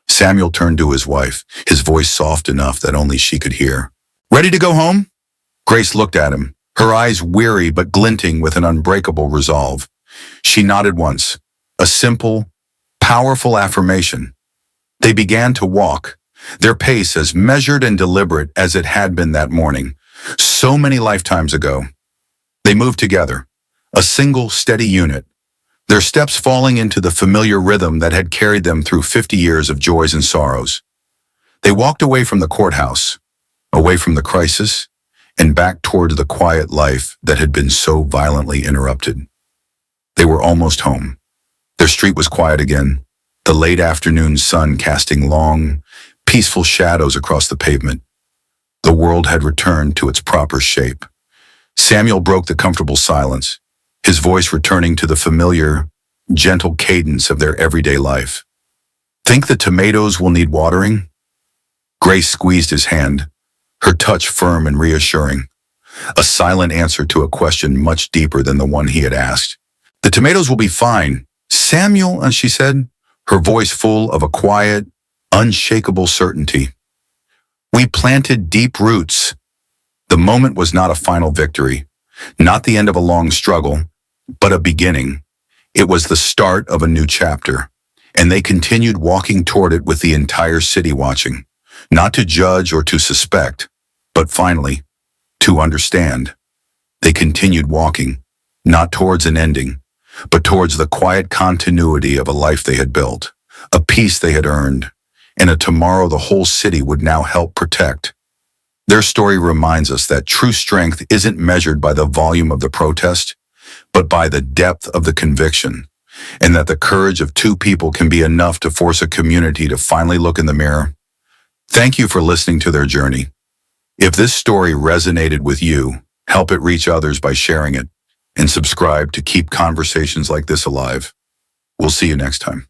Samuel turned to his wife, his voice soft enough that only she could hear. "Ready to go home?" Grace looked at him, her eyes weary but glinting with an unbreakable resolve. She nodded once, a simple, powerful affirmation. They began to walk, their pace as measured and deliberate as it had been that morning, so many lifetimes ago. They moved together, a single, steady unit, their steps falling into the familiar rhythm that had carried them through 50 years of joys and sorrows. They walked away from the courthouse, away from the crisis, and back toward the quiet life that had been so violently interrupted. They were almost home. Their street was quiet again, the late afternoon sun casting long, peaceful shadows across the pavement. The world had returned to its proper shape. Samuel broke the comfortable silence, his voice returning to the familiar, gentle cadence of their everyday life. "Think the tomatoes will need watering?" Grace squeezed his hand, her touch firm and reassuring, a silent answer to a question much deeper than the one he had asked. "The tomatoes will be fine, Samuel," she said, her voice full of a quiet, unshakable certainty. "We planted deep roots." The moment was not a final victory, not the end of a long struggle, but a beginning. It was the start of a new chapter, and they continued walking toward it with the entire city watching, not to judge or to suspect, but finally, to understand. They continued walking, not towards an ending, but towards the quiet continuity of a life they had built, a peace they had earned, and a tomorrow the whole city would now help protect. Their story reminds us that true strength isn't measured by the volume of the protest, but by the depth of the conviction, and that the courage of two people can be enough to force a community to finally look in the mirror. Thank you for listening to their journey. If this story resonated with you, help it reach others by sharing it, and subscribe to keep conversations like this alive. We'll see you next time.